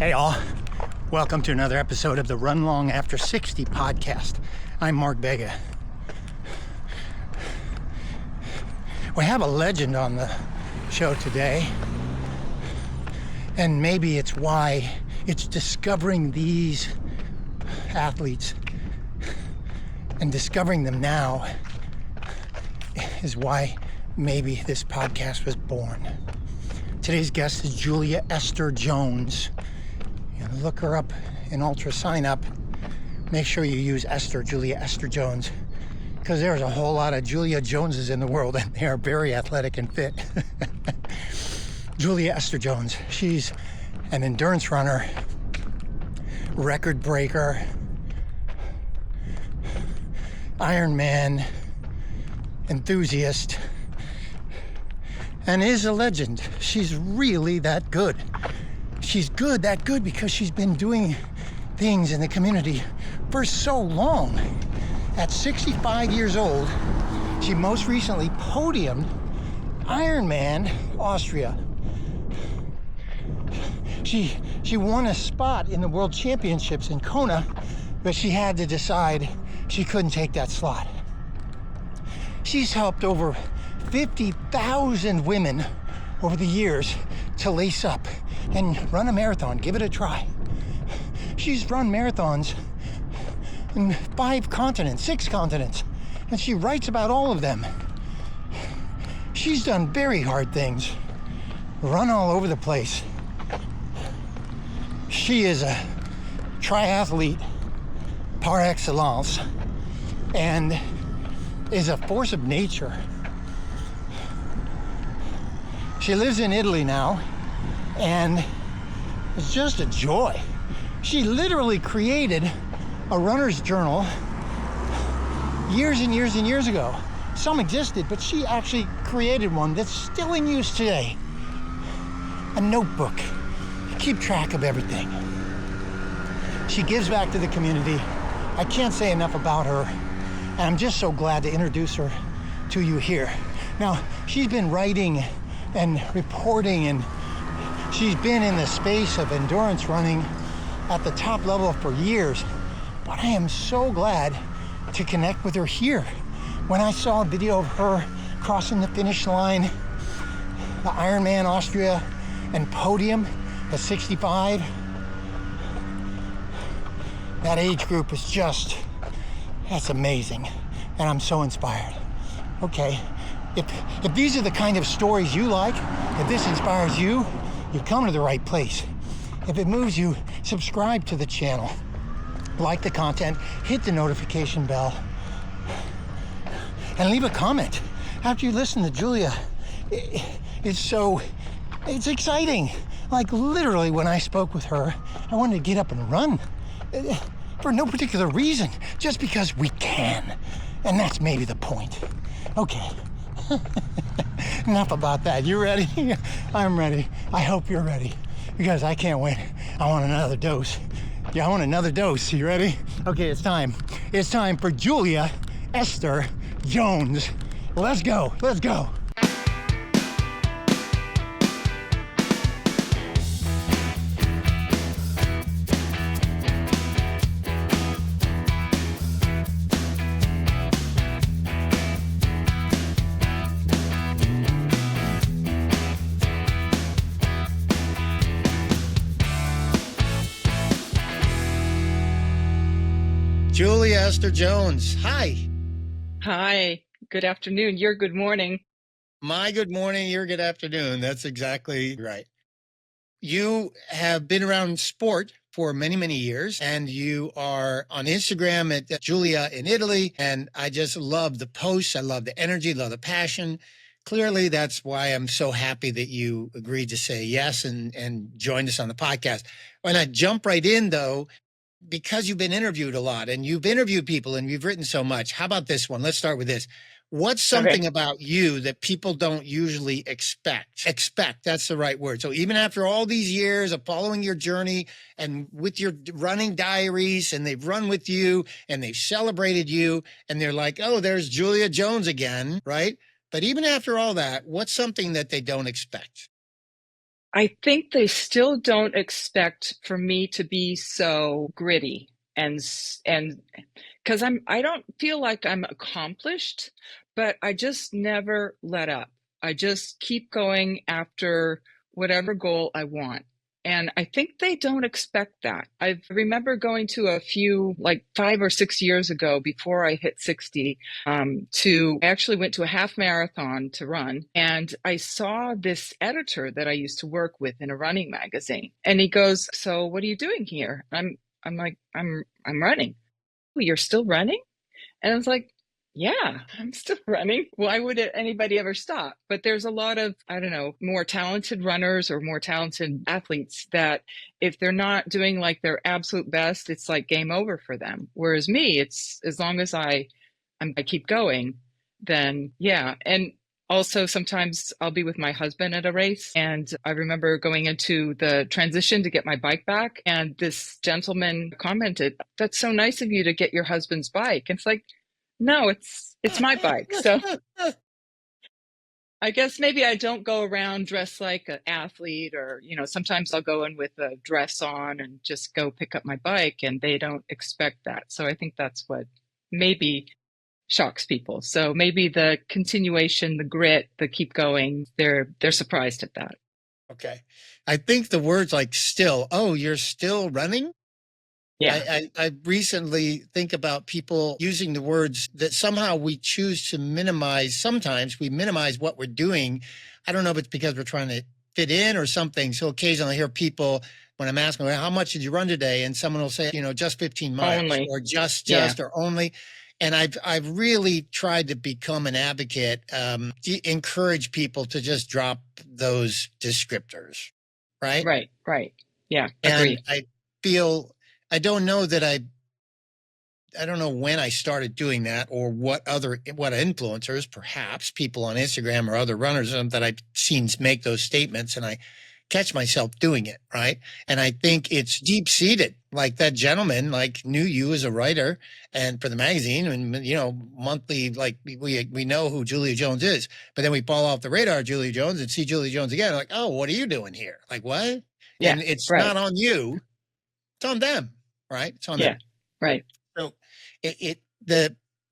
Hey all, welcome to another episode of the Run Long After 60 podcast. I'm Mark Vega. We have a legend on the show today, and maybe it's why it's discovering these athletes and discovering them now is why maybe this podcast was born. Today's guest is Julia Esther Jones. Look her up in Ultra Sign Up. Make sure you use Julia Esther Jones, because there's a whole lot of Julia Joneses in the world, and they are very athletic and fit. Julia Esther Jones, she's an endurance runner, record breaker, Ironman enthusiast, and is a legend. She's really that good. She's that good because she's been doing things in the community for so long. At 65 years old, she most recently podiumed Ironman Austria. She won a spot in the World Championships in Kona, but she had to decide she couldn't take that slot. She's helped over 50,000 women over the years to lace up and run a marathon, give it a try. She's run marathons in 6 continents, and she writes about all of them. She's done very hard things, run all over the place. She is a triathlete par excellence and is a force of nature. She lives in Italy now, and it's just a joy. She literally created a runner's journal years and years and years ago. Some existed, but she actually created one that's still in use today. A notebook. Keep track of everything. She gives back to the community. I can't say enough about her, and I'm just so glad to introduce her to you here. Now, she's been writing and reporting, and she's been in the space of endurance running at the top level for years. But I am so glad to connect with her here. When I saw a video of her crossing the finish line, the Ironman Austria and podium at 65, that age group is just, that's amazing. And I'm so inspired. Okay. If these are the kind of stories you like, if this inspires you, you've come to the right place. If it moves you, subscribe to the channel, like the content, hit the notification bell, and leave a comment. After you listen to Julia, it's exciting. Like literally when I spoke with her, I wanted to get up and run for no particular reason, just because we can. And that's maybe the point. Okay. Enough about that. You ready? I'm ready. I hope you're ready, because I can't wait. I want another dose. Yeah, I want another dose. You ready? Okay, it's time. It's time for Julia Esther Jones. Let's go. Let's go. Julia Esther Jones, hi. Hi, good afternoon. Your good morning. My good morning, your good afternoon. That's exactly right. You have been around sport for many, many years, and you are on Instagram at Julia in Italy, and I just love the posts. I love the energy, love the passion. Clearly, that's why I'm so happy that you agreed to say yes and joined us on the podcast. When I jump right in, though, because you've been interviewed a lot and you've interviewed people and you've written so much, how about this one? Let's start with this. What's something about you that people don't usually expect? Expect, that's the right word. So even after all these years of following your journey and with your running diaries, and they've run with you and they've celebrated you, and they're like, oh, there's Julia Jones again, right? But even after all that, what's something that they don't expect? I think they still don't expect for me to be so gritty and because I don't feel like I'm accomplished, but I just never let up. I just keep going after whatever goal I want. And I think they don't expect that. I remember going to a few, like 5 or 6 years ago, before I hit 60, I actually went to a half marathon to run. And I saw this editor that I used to work with in a running magazine. And he goes, "So what are you doing here?" I'm like, I'm running. "You're still running?" And I was like, "Yeah, I'm still running. Why would anybody ever stop?" But there's a lot of, I don't know, more talented runners or more talented athletes that if they're not doing like their absolute best, it's like game over for them. Whereas me, it's as long as I keep going, then yeah. And also sometimes I'll be with my husband at a race, and I remember going into the transition to get my bike back, and this gentleman commented, "That's so nice of you to get your husband's bike." And it's like, no, it's my bike. So I guess maybe I don't go around dressed like an athlete, or sometimes I'll go in with a dress on and just go pick up my bike, and they don't expect that. So I think that's what maybe shocks people. So maybe the continuation, the grit, the keep going, they're surprised at that. Okay. I think the words like still, oh, you're still running? Yeah. I recently think about people using the words that somehow we choose to minimize. Sometimes we minimize what we're doing. I don't know if it's because we're trying to fit in or something. So occasionally I hear people, when I'm asking, "Well, how much did you run today?" And someone will say, just 15 miles Only. or just Yeah. or only. And I've really tried to become an advocate, encourage people to just drop those descriptors, right? Right. Yeah. And Agree. I feel, I don't know that I don't know when I started doing that or what influencers, perhaps people on Instagram or other runners that I've seen make those statements, and I catch myself doing it, right? And I think it's deep seated. Like that gentleman, like knew you as a writer and for the magazine, and monthly, like we know who Julia Jones is, but then we fall off the radar, Julia Jones, and see Julia Jones again, like, "Oh, what are you doing here?" Like, what? Yeah. And it's Right. not on you, it's on them, right? It's on Yeah. them. Right. So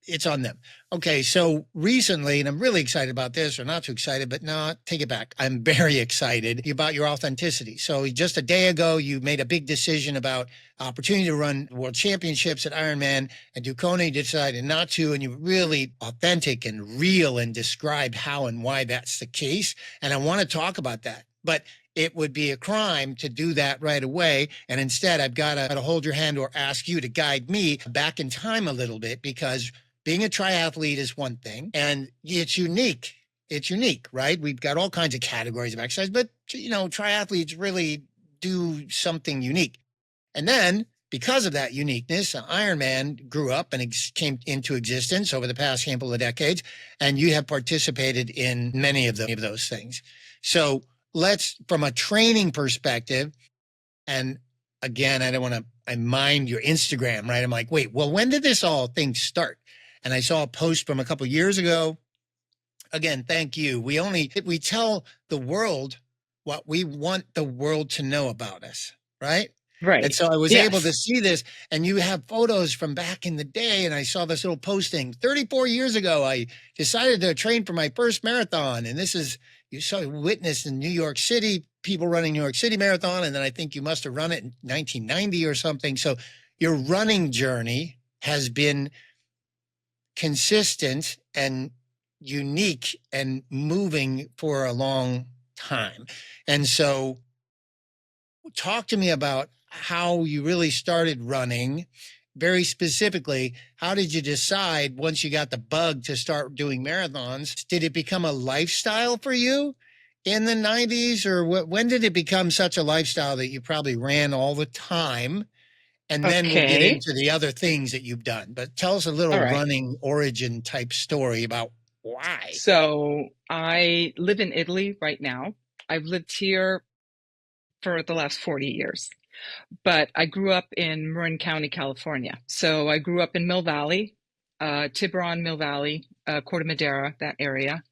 it's on them. Okay, so recently, and I'm really excited about this, or not too excited, but no, take it back. I'm very excited about your authenticity. So just a day ago, you made a big decision about opportunity to run world championships at Ironman and do Kona. You decided not to, and you were really authentic and real and described how and why that's the case. And I want to talk about that. But it would be a crime to do that right away. And instead, I've got to hold your hand or ask you to guide me back in time a little bit, because being a triathlete is one thing and it's unique. It's unique, right? We've got all kinds of categories of exercise, but triathletes really do something unique. And then because of that uniqueness, Ironman grew up and came into existence over the past handful of decades, and you have participated in many of those things. So let's, from a training perspective, and again, I mind your Instagram, right? I'm like, wait, well, when did this all thing start? And I saw a post from a couple of years ago. Again, thank you. We tell the world what we want the world to know about us, right? And Right. so I was able to Yes. see this, and you have photos from back in the day, and I saw this little posting. 34 years ago, I decided to train for my first marathon, and this is, you saw witness in New York City, people running New York City Marathon, and then I think you must have run it in 1990 or something. So your running journey has been consistent and unique and moving for a long time. And so talk to me about how you really started running. Very specifically, how did you decide once you got the bug to start doing marathons? Did it become a lifestyle for you in the 90s, or when did it become such a lifestyle that you probably ran all the time? And then we'll get Okay. into the other things that you've done. But tell us a All little right. running origin type story about why. So I live in Italy right now. I've lived here for the last 40 years, but I grew up in Marin County, California. So I grew up in Mill Valley, Tiburon, Mill Valley, Corte Madera, that area.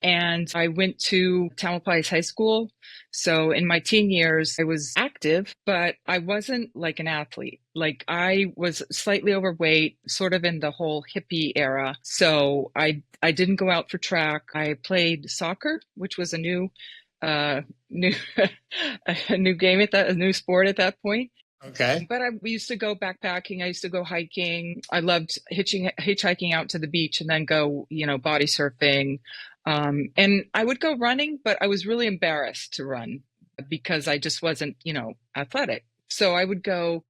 And I went to Tamalpais High School. So in my teen years, I was active, but I wasn't like an athlete. Like I was slightly overweight, sort of in the whole hippie era. So I didn't go out for track. I played soccer, which was a new new a new game a new sport at that point. Okay. But we used to go backpacking. I used to go hiking. I loved hitchhiking out to the beach and then go, body surfing. And I would go running, but I was really embarrassed to run because I just wasn't, athletic. So I would go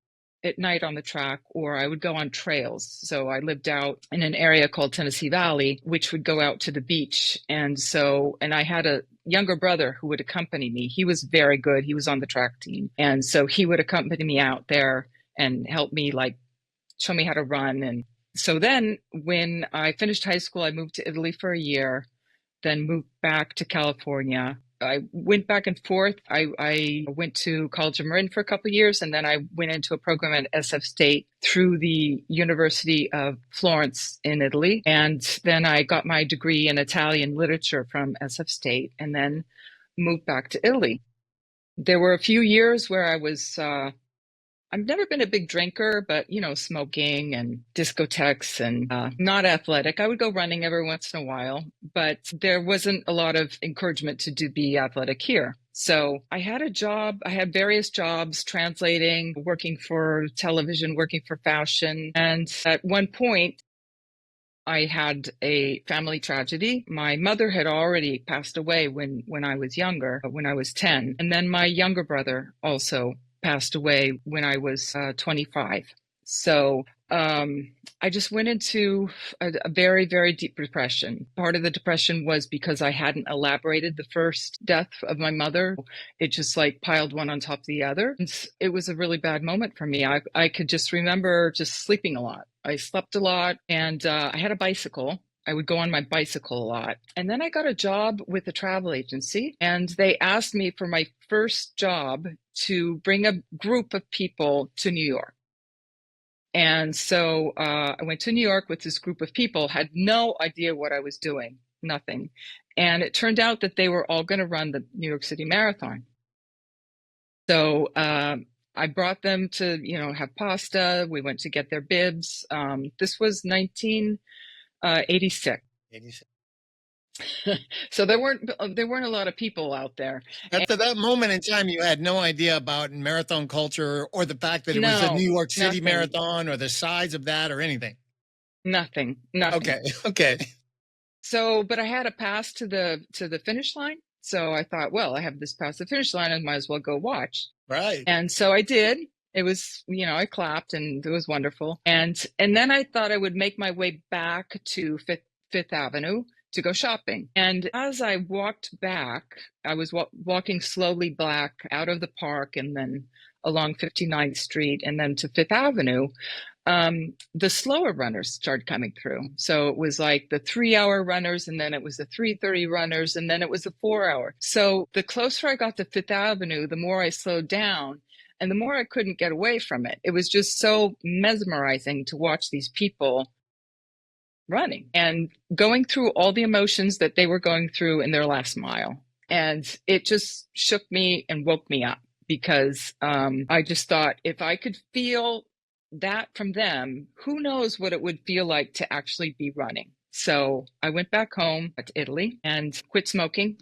at night on the track, or I would go on trails. So I lived out in an area called Tennessee Valley, which would go out to the beach. And I had a younger brother who would accompany me. He was very good. He was on the track team. And so he would accompany me out there and help me, like, show me how to run. And so then when I finished high school, I moved to Italy for a year, then moved back to California. I went back and forth. I went to College of Marin for a couple of years, and then I went into a program at SF State through the University of Florence in Italy. And then I got my degree in Italian literature from SF State, and then moved back to Italy. There were a few years where I was I've never been a big drinker, but, smoking and discotheques and not athletic. I would go running every once in a while, but there wasn't a lot of encouragement to be athletic here. So I had a job. I had various jobs, translating, working for television, working for fashion. And at one point, I had a family tragedy. My mother had already passed away when I was younger, when I was 10. And then my younger brother also passed away when I was 25. So I just went into a very, very deep depression. Part of the depression was because I hadn't elaborated the first death of my mother. It just like piled one on top of the other. It was a really bad moment for me. I could just remember just sleeping a lot. I slept a lot, and I had a bicycle. I would go on my bicycle a lot. And then I got a job with a travel agency, and they asked me for my first job to bring a group of people to New York. And so I went to New York with this group of people, had no idea what I was doing, nothing. And it turned out that they were all going to run the New York City Marathon. So I brought them to, have pasta. We went to get their bibs. This was 1986. 86. So there weren't a lot of people out there. At that moment in time, you had no idea about marathon culture or the fact that it was a New York City Marathon or the size of that or anything. Nothing. Okay. So, but I had a pass to the finish line. So I thought, well, I have this pass to the finish line, I might as well go watch. Right. And so I did. It was, I clapped, and it was wonderful. And then I thought I would make my way back to Fifth Avenue to go shopping. And as I walked back, I was walking slowly back out of the park and then along 59th Street and then to Fifth Avenue. The slower runners started coming through. So it was like the 3-hour runners, and then it was the 3:30 runners, and then it was the 4-hour. So the closer I got to Fifth Avenue, the more I slowed down and the more I couldn't get away from it. It was just so mesmerizing to watch these people running and going through all the emotions that they were going through in their last mile. And it just shook me and woke me up, because I just thought, if I could feel that from them, who knows what it would feel like to actually be running. So I went back home to Italy and quit smoking.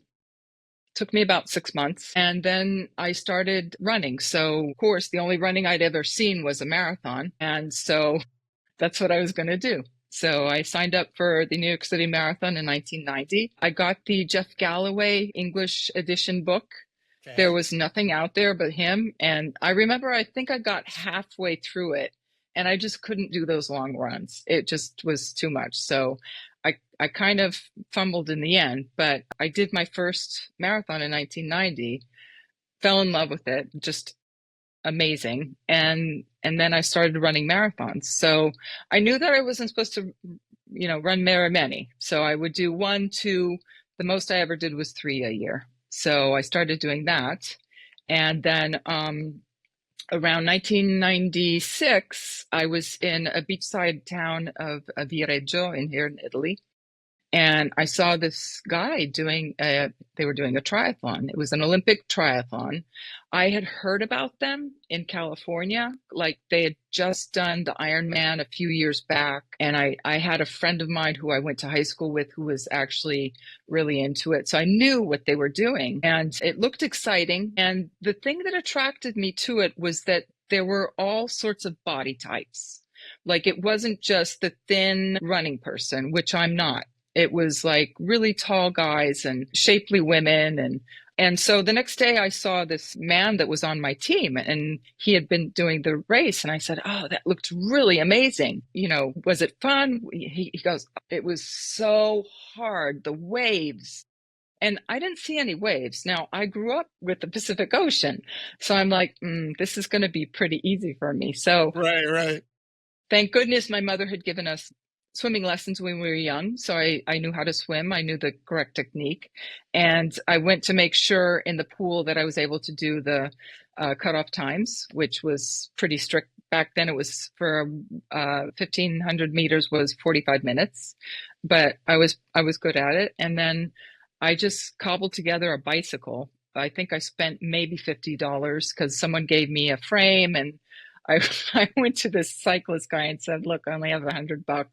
Took me about 6 months, and then I started running. So of course, the only running I'd ever seen was a marathon. And so that's what I was going to do. So I signed up for the New York City Marathon in 1990. I got the Jeff Galloway English edition book. Okay. There was nothing out there but him. And I remember, I think I got halfway through it, and I just couldn't do those long runs. It just was too much. So I kind of fumbled in the end, but I did my first marathon in 1990, fell in love with it, just amazing. And then I started running marathons. So I knew that I wasn't supposed to, run very many. So I would do 1, 2, the most I ever did was 3 a year. So I started doing that. And then around 1996, I was in a beachside town of Viareggio here in Italy. And I saw this guy they were doing a triathlon. It was an Olympic triathlon. I had heard about them in California. Like they had just done the Ironman a few years back. And I had a friend of mine who I went to high school with who was actually really into it. So I knew what they were doing and it looked exciting. And the thing that attracted me to it was that there were all sorts of body types. Like it wasn't just the thin running person, which I'm not. It was like really tall guys and shapely women. And so the next day I saw this man that was on my team and he had been doing the race. And I said, oh, that looked really amazing. You know, was it fun? He goes, it was so hard, the waves. And I didn't see any waves. Now, I grew up with the Pacific Ocean. So I'm like, this is going to be pretty easy for me. So Right. thank goodness my mother had given us swimming lessons when we were young. So I knew how to swim. I knew the correct technique. And I went to make sure in the pool that I was able to do the cutoff times, which was pretty strict. Back then it was for 1,500 meters was 45 minutes, but I was good at it. And then I just cobbled together a bicycle. I think I spent maybe $50 because someone gave me a frame and I went to this cyclist guy and said, look, I only have $100.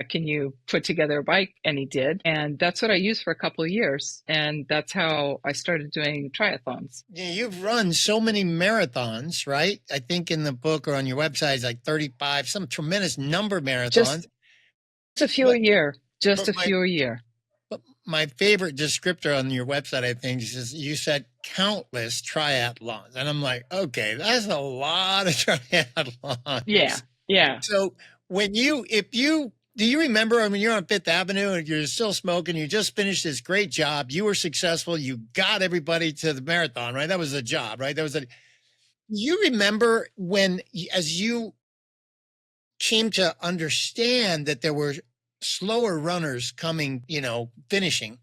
Can you put together a bike? And he did. And that's what I used for a couple of years. And that's how I started doing triathlons. Yeah, you've run so many marathons, right? I think in the book or on your website is like 35, some tremendous number of marathons. Just a few a year. But my favorite descriptor on your website, I think, is you said countless triathlons. And I'm like, okay, that's a lot of triathlons. Yeah. So do you remember, I mean, you're on Fifth Avenue and you're still smoking, you just finished this great job, you were successful, you got everybody to the marathon, right? That was a job, right? You remember when, as you came to understand that there were slower runners coming, finishing,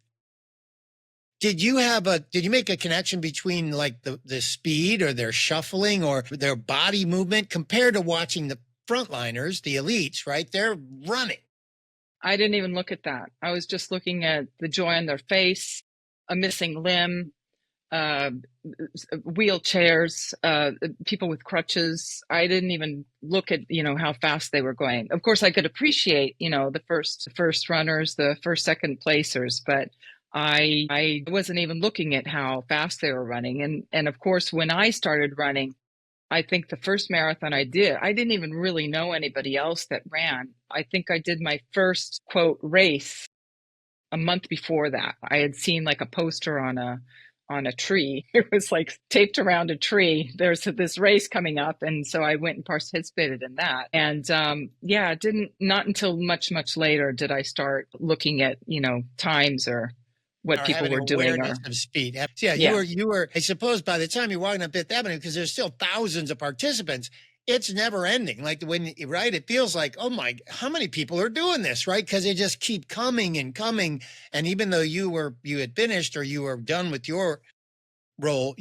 did you make a connection between like the speed or their shuffling or their body movement compared to watching the frontliners, the elites, right? They're running. I didn't even look at that. I was just looking at the joy on their face, a missing limb, wheelchairs, people with crutches. I didn't even look at, how fast they were going. Of course, I could appreciate, the first runners, the first, second placers, but I wasn't even looking at how fast they were running. And of course, when I started running, I think the first marathon I didn't even really know anybody else that ran. I think I did my first quote race a month before that. I had seen like a poster on a tree. It was like taped around a tree. There's this race coming up. And so I went and participated in that. And not until much, much later did I start looking at, times or what people were doing. Of speed. Yeah. You were, I suppose by the time you're walking up Fifth Avenue, because there's still thousands of participants, it's never ending. Like right, it feels like, oh my, how many people are doing this, right? Because they just keep coming and coming. And even though you had finished or you were done with your role,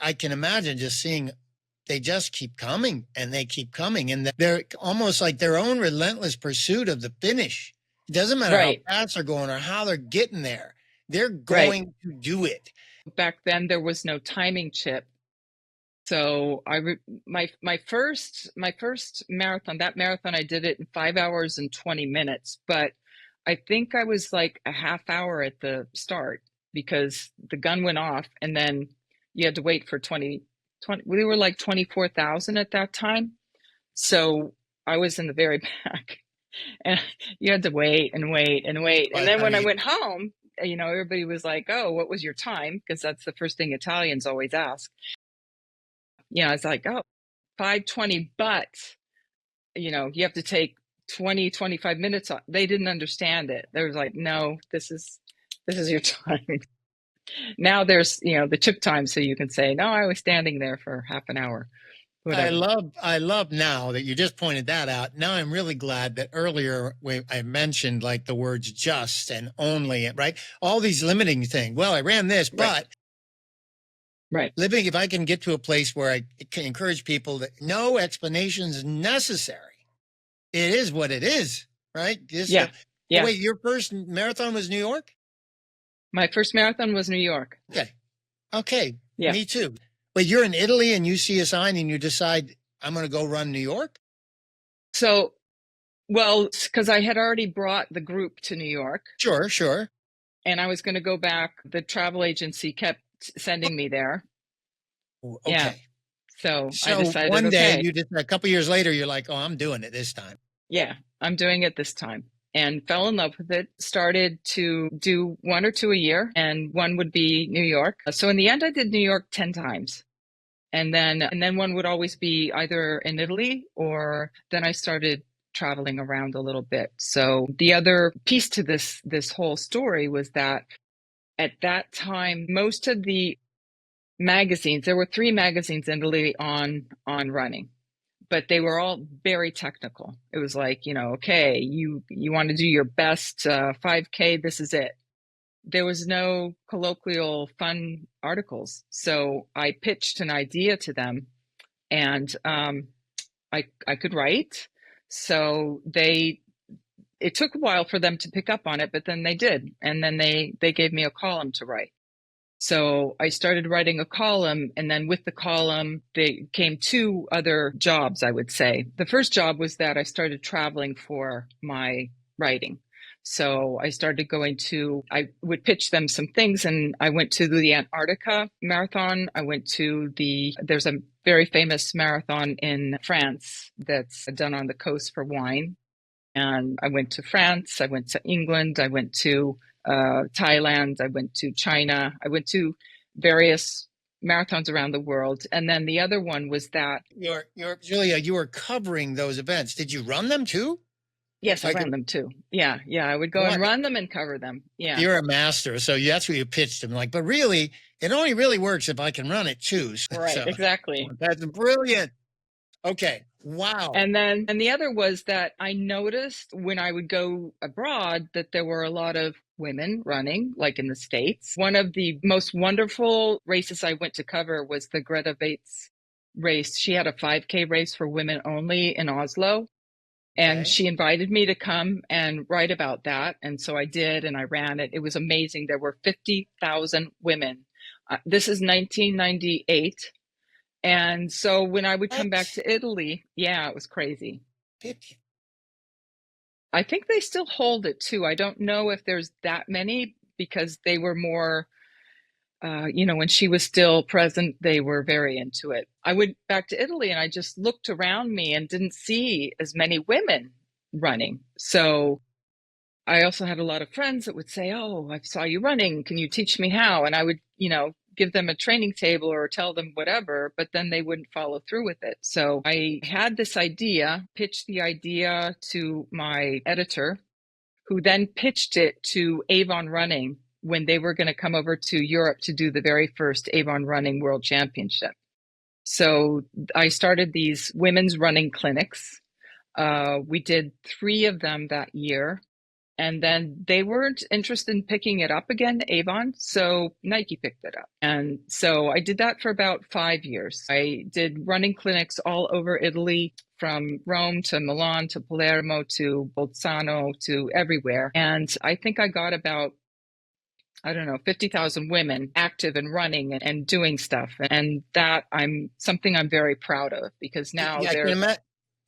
I can imagine just seeing, they just keep coming and they keep coming. And they're almost like their own relentless pursuit of the finish. It doesn't matter how fast they're going or how they're getting there. They're going to do it. Back then, there was no timing chip. So my first marathon, that marathon, I did it in 5 hours and 20 minutes. But I think I was like a half hour at the start because the gun went off and then you had to wait for 20. We were like 24,000 at that time. So I was in the very back and you had to wait and wait and wait. And then when I went home, everybody was like, oh, what was your time? Because that's the first thing Italians always ask. I was like, oh, 5:20, but, you have to take 20, 25 minutes off. They didn't understand it. They was like, no, this is your time. Now there's, the chip time. So you can say, no, I was standing there for half an hour. Whatever. I love now that you just pointed that out. Now I'm really glad that earlier I mentioned like the words just and only, right? All these limiting things. Well, I ran this, but living, if I can get to a place where I can encourage people that no explanations necessary. It is what it is, right? Yeah. Oh, wait, your first marathon was New York? My first marathon was New York. Okay. Okay. Yeah. Me too. But you're in Italy and you see a sign and you decide, I'm going to go run New York? So, well, because I had already brought the group to New York Sure, sure. and I was going to go back. The travel agency kept sending me there. Yeah. Okay. So I So decided, one day okay, you just, a couple years later, you're like, oh, I'm doing it this time. yeah, I'm doing it this time. And fell in love with it, started to do 1 or 2 a year, and one would be New York. So in the end, I did New York 10 times. And then one would always be either in Italy, or then I started traveling around a little bit. So the other piece to this whole story was that at that time, most of the magazines, there were 3 magazines in Italy on running, but they were all very technical. It was like, okay, you want to do your best 5K, this is it. There was no colloquial fun articles. So I pitched an idea to them, and I could write. So it took a while for them to pick up on it, but then they did. And then they gave me a column to write. So I started writing a column, and then with the column, they came 2 other jobs, I would say. The first job was that I started traveling for my writing. So I started I would pitch them some things, and I went to the Antarctica Marathon. I went to there's a very famous marathon in France that's done on the coast for wine. And I went to France, I went to England, I went to Thailand, I went to China, I went to various marathons around the world. And then the other one was that. Julia, you were covering those events. Did you run them too? Yes, I ran them too. Yeah. I would go and run them and cover them. Yeah. You're a master. So that's what you pitched them like. But really, it only really works if I can run it too. Right, so, exactly. That's brilliant. Okay. Wow. And the other was that I noticed when I would go abroad that there were a lot of women running, like in the States. One of the most wonderful races I went to cover was the Grete Waitz race. She had a 5K race for women only in Oslo. And she invited me to come and write about that. And so I did, and I ran it. It was amazing. There were 50,000 women. This is 1998. And so when I would come back to Italy, yeah, it was crazy. 50. I think they still hold it too. I don't know if there's that many, because they were more, when she was still present, they were very into it. I went back to Italy and I just looked around me and didn't see as many women running. So I also had a lot of friends that would say, oh, I saw you running. Can you teach me how? And I would, give them a training table or tell them whatever, but then they wouldn't follow through with it. So I had this idea, pitched the idea to my editor, who then pitched it to Avon Running when they were going to come over to Europe to do the very first Avon Running World Championship. So I started these women's running clinics. We did 3 of them that year. And then they weren't interested in picking it up again, Avon, so Nike picked it up. And so I did that for about 5 years. I did running clinics all over Italy, from Rome to Milan to Palermo to Bolzano to everywhere. And I think I got about, 50,000 women active and running and doing stuff. And that something I'm very proud of, because now they're...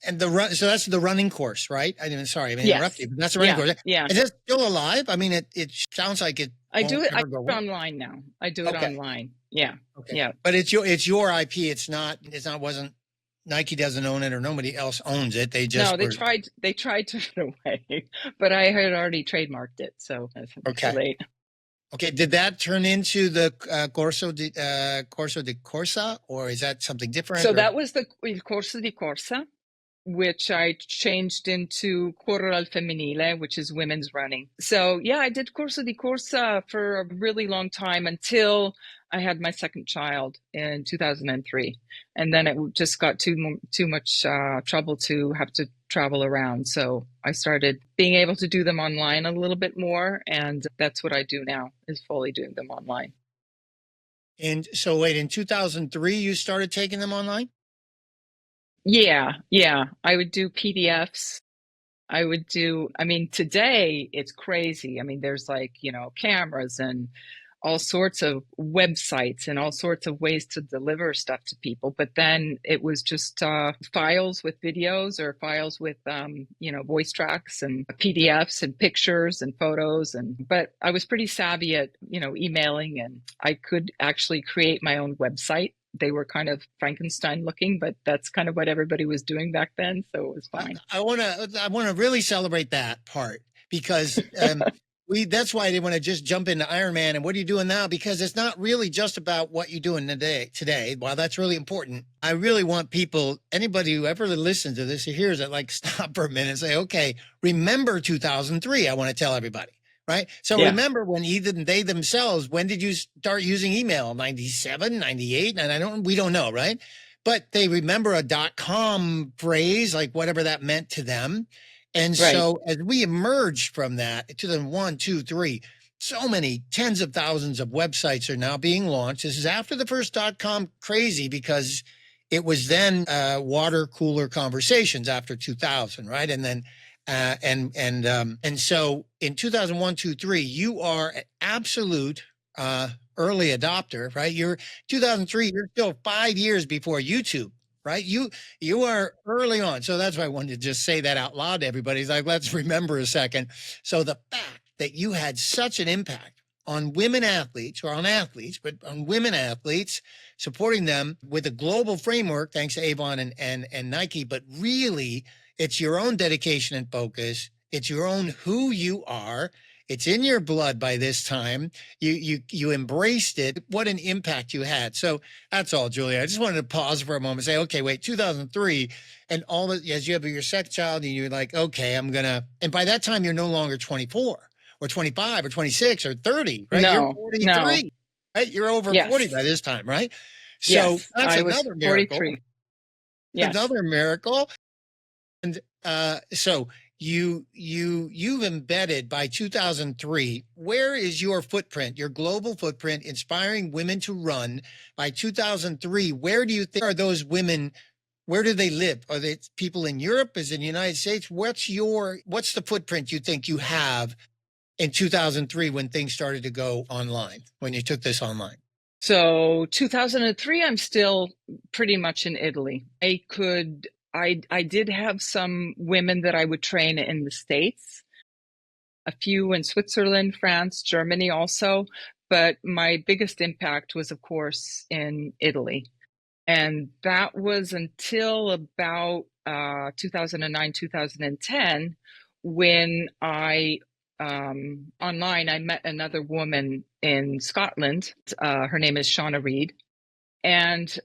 And so that's the running course, right? Sorry, I interrupted you. But that's the running course. Yeah. Is it still alive? I mean, it sounds like it. I do it online now. I do it online. Yeah. Okay. Yeah. But it's your IP. It's not. Wasn't Nike doesn't own it, or nobody else owns it. They just They tried to put it away, but I had already trademarked it, so it's too late. Okay. Did that turn into the Corso di Corsa, or is that something different? So that was the Corso di Corsa, which I changed into Corro al Femminile, which is women's running. So yeah, I did Corso di Corsa for a really long time until I had my second child in 2003. And then it just got too much trouble to have to travel around. So I started being able to do them online a little bit more. And that's what I do now, is fully doing them online. And so wait, in 2003, you started taking them online? Yeah. I would do PDFs I would do, I mean, today it's crazy. I mean, there's like, cameras and all sorts of websites and all sorts of ways to deliver stuff to people. But then it was just files with videos or files with, voice tracks and PDFs and pictures and photos. But I was pretty savvy at, emailing, and I could actually create my own website. They were kind of Frankenstein looking, but that's kind of what everybody was doing back then. So it was fine. I want to really celebrate that part because that's why I didn't want to just jump into Ironman and what are you doing now? Because it's not really just about what you're doing today. While that's really important, I really want people, anybody who ever listens to this or hears it, like stop for a minute and say, okay, remember 2003. I want to tell everybody. Right. So remember when even they themselves, when did you start using email? 97, 98? And we don't know. Right. But they remember a .com phrase, like whatever that meant to them. And so as we emerged from that, 2001, 2, 3, so many tens of thousands of websites are now being launched. This is after the first .com crazy because it was then water cooler conversations after 2000, right? And then and so in 2001, 2, 3, you are an absolute early adopter, right? You're 2003, you're still 5 years before YouTube, right? You are early on. So that's why I wanted to just say that out loud to everybody. It's like, let's remember a second. So the fact that you had such an impact on women athletes, or on athletes, but on women athletes, supporting them with a global framework, thanks to Avon and Nike, but really it's your own dedication and focus. It's your own who you are. It's in your blood by this time. You embraced it. What an impact you had. So that's all, Julia. I just wanted to pause for a moment and say, okay, wait, 2003, and all the, as you have your second child, and you're like, okay, and by that time, you're no longer 24 or 25 or 26 or 30, right? No, you're 43, no. right? You're over 40 by this time, right? So yes, that's I another was miracle. 43. Yes. Another miracle. And so you've embedded by 2003. Where is your footprint, your global footprint, inspiring women to run by 2003? Where do you think are those women? Where do they live? Are they people in Europe? Is it in the United States? What's the footprint you think you have in 2003 when things started to go online, when you took this online? So 2003, I'm still pretty much in Italy. I did have some women that I would train in the States, a few in Switzerland, France, Germany also. But my biggest impact was, of course, in Italy. And that was until about 2009, 2010, when online, I met another woman in Scotland. Her name is Shauna Reid. And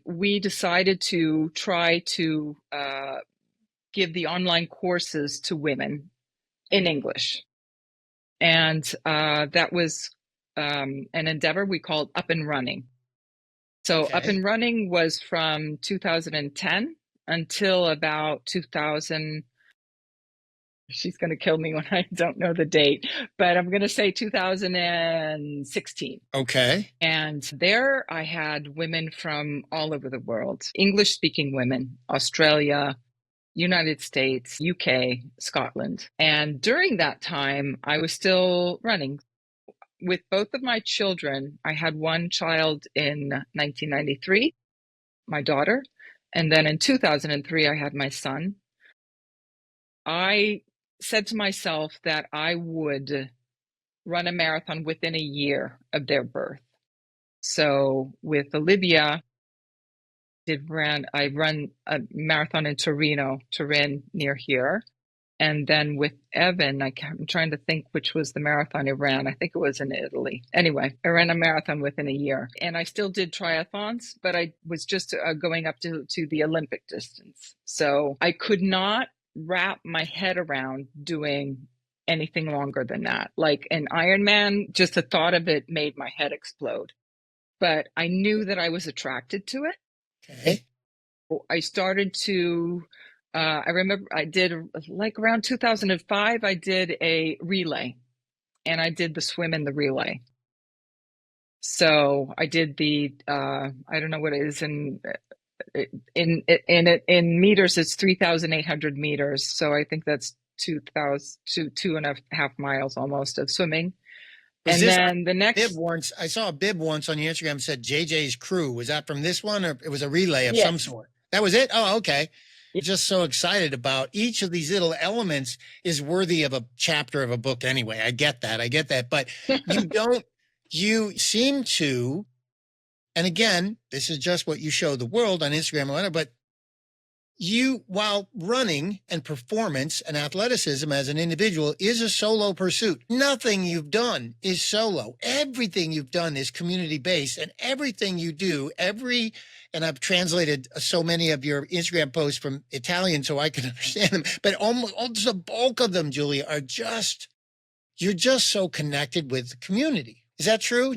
we decided to try to give the online courses to women in English. And that was an endeavor we called Up and Running. So Up and Running was from 2010 until about 2000. She's going to kill me when I don't know the date, but I'm going to say 2016. Okay. And there I had women from all over the world, English speaking women, Australia, United States, UK, Scotland. And during that time, I was still running. With both of my children, I had one child in 1993, my daughter. And then in 2003, I had my son. I said to myself that I would run a marathon within a year of their birth. So with Olivia, I run a marathon in Turin near here. And then with Evan, I'm trying to think which was the marathon I ran. I think it was in Italy. Anyway, I ran a marathon within a year. And I still did triathlons, but I was just going up to the Olympic distance. So I could not wrap my head around doing anything longer than that. Like an Ironman, just the thought of it made my head explode. But I knew that I was attracted to it. Okay. I started to, I remember I did like around 2005, I did a relay, and I did the swim in the relay. So I did the, I don't know what it is in in meters, it's 3,800 meters. So I think that's 2.5 miles almost of swimming. And then the next bib once, I saw a bib once on your Instagram that said JJ's crew. Was that from this one, or it was a relay of some sort? That was it? Oh, okay. Just so excited about each of these little elements is worthy of a chapter of a book anyway. I get that. But you seem to, and again, this is just what you show the world on Instagram or whatever, but you, while running and performance and athleticism as an individual is a solo pursuit. Nothing you've done is solo. Everything you've done is community-based, and everything you do, and I've translated so many of your Instagram posts from Italian so I can understand them, but almost the bulk of them, Julia, you're just so connected with the community. Is that true?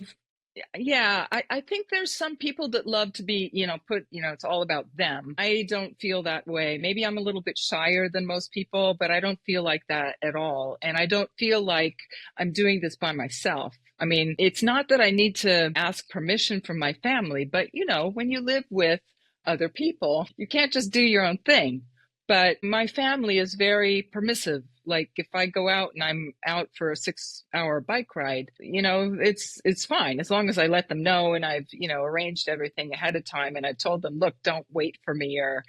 Yeah, I think there's some people that love to be, it's all about them. I don't feel that way. Maybe I'm a little bit shyer than most people, but I don't feel like that at all. And I don't feel like I'm doing this by myself. I mean, it's not that I need to ask permission from my family, but when you live with other people, you can't just do your own thing. But my family is very permissive. Like if I go out and I'm out for a 6-hour bike ride, it's fine as long as I let them know and I've, arranged everything ahead of time. And I told them, look, don't wait for me, or,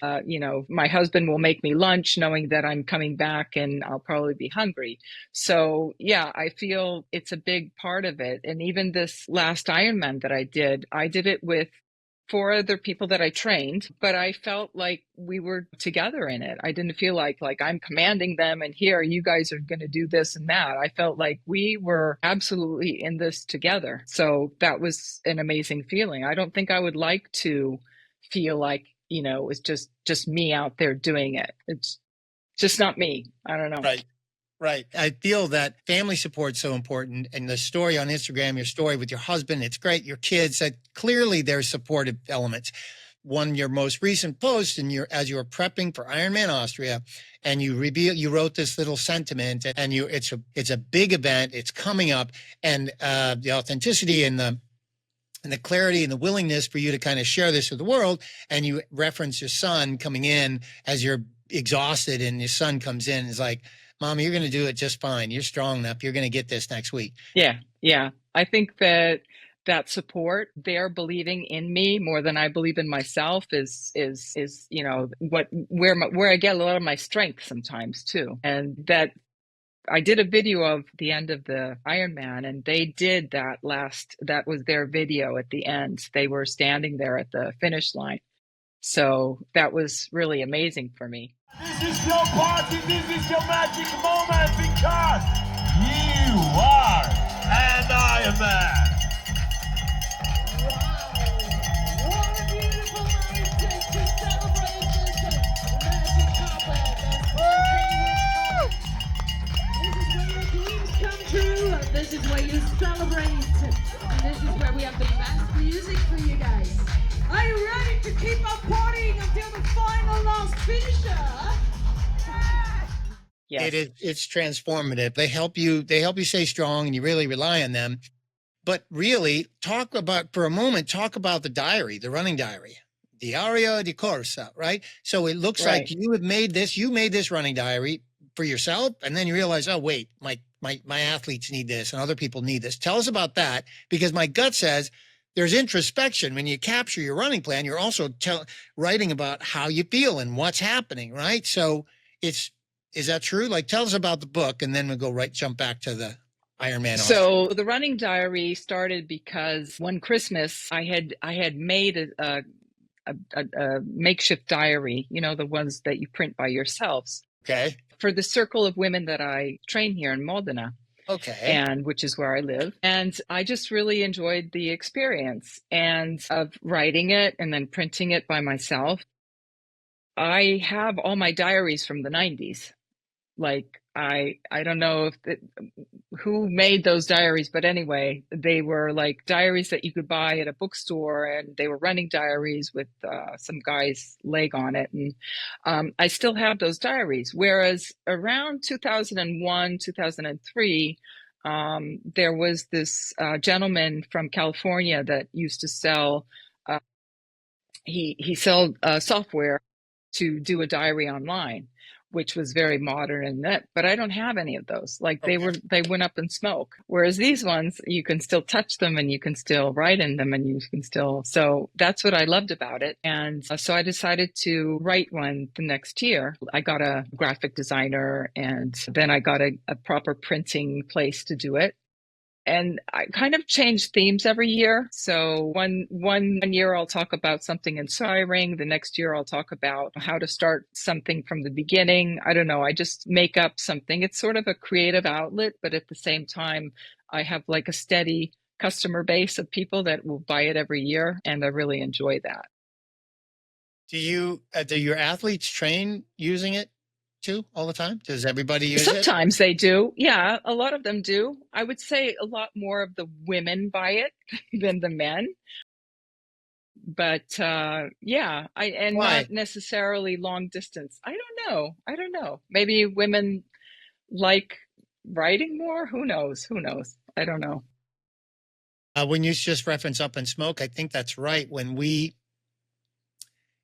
my husband will make me lunch knowing that I'm coming back and I'll probably be hungry. So yeah, I feel it's a big part of it. And even this last Ironman that I did it with 4 other people that I trained, but I felt like we were together in it. I didn't feel like I'm commanding them and here, you guys are going to do this and that. I felt like we were absolutely in this together. So that was an amazing feeling. I don't think I would like to feel like, it's just me out there doing it. It's just not me. I don't know. Right. I feel that family support is so important. And the story on Instagram, your story with your husband, it's great. Your kids, that clearly there's supportive elements. Your most recent post, and as you were prepping for Ironman Austria, and you wrote this little sentiment, and it's a big event. It's coming up, and the authenticity and the clarity and the willingness for you to kind of share this with the world. And you reference your son coming in as you're exhausted, and your son comes in and is like, Mom, you're going to do it just fine. You're strong enough. You're going to get this next week. Yeah. I think that support, they're believing in me more than I believe in myself is where I get a lot of my strength sometimes too. And that I did a video of the end of the Ironman, and they did that was their video at the end. They were standing there at the finish line. So that was really amazing for me. This is your party, this is your magic moment, because you are an Ironman. Wow, what a beautiful night to celebrate this magic carpet. This is where your dreams come true, and this is where you celebrate, and this is where we have the best music for you guys. Are you ready to keep on partying until the final last finisher? Yes. It's transformative. They help you stay strong, and you really rely on them. But really, talk about the diary, the running diary, Diario di Corsa, right? So it looks like you made this running diary for yourself, and then you realize, oh wait, my athletes need this, and other people need this. Tell us about that, because my gut says there's introspection. When you capture your running plan, you're also writing about how you feel and what's happening, right? So is that true? Like, tell us about the book, and then we'll jump back to the Ironman. So the running diary started because one Christmas I had made a makeshift diary, the ones that you print by yourselves. Okay. For the circle of women that I train here in Modena. Okay. And which is where I live. And I just really enjoyed the experience and of writing it and then printing it by myself. I have all my diaries from the 90s. Like, I don't know who made those diaries, but anyway, they were like diaries that you could buy at a bookstore, and they were running diaries with some guy's leg on it. And I still have those diaries. Whereas around 2001, 2003, there was this gentleman from California that used to sell he sold software to do a diary online, which was very modern and that, but I don't have any of those. Like they went up in smoke. Whereas these ones, you can still touch them and you can still write in them and you can still, so that's what I loved about it. And so I decided to write one the next year. I got a graphic designer and then I got a proper printing place to do it. And I kind of change themes every year. So one year I'll talk about something inspiring. The next year I'll talk about how to start something from the beginning. I don't know. I just make up something. It's sort of a creative outlet, but at the same time, I have like a steady customer base of people that will buy it every year. And I really enjoy that. Do your athletes train using it too all the time? Does everybody use it? Sometimes they do. Yeah, a lot of them do. I would say a lot more of the women buy it than the men. But yeah, Why? not necessarily long distance. I don't know. Maybe women like writing more. Who knows? I don't know. When you just reference Up in Smoke, I think that's right.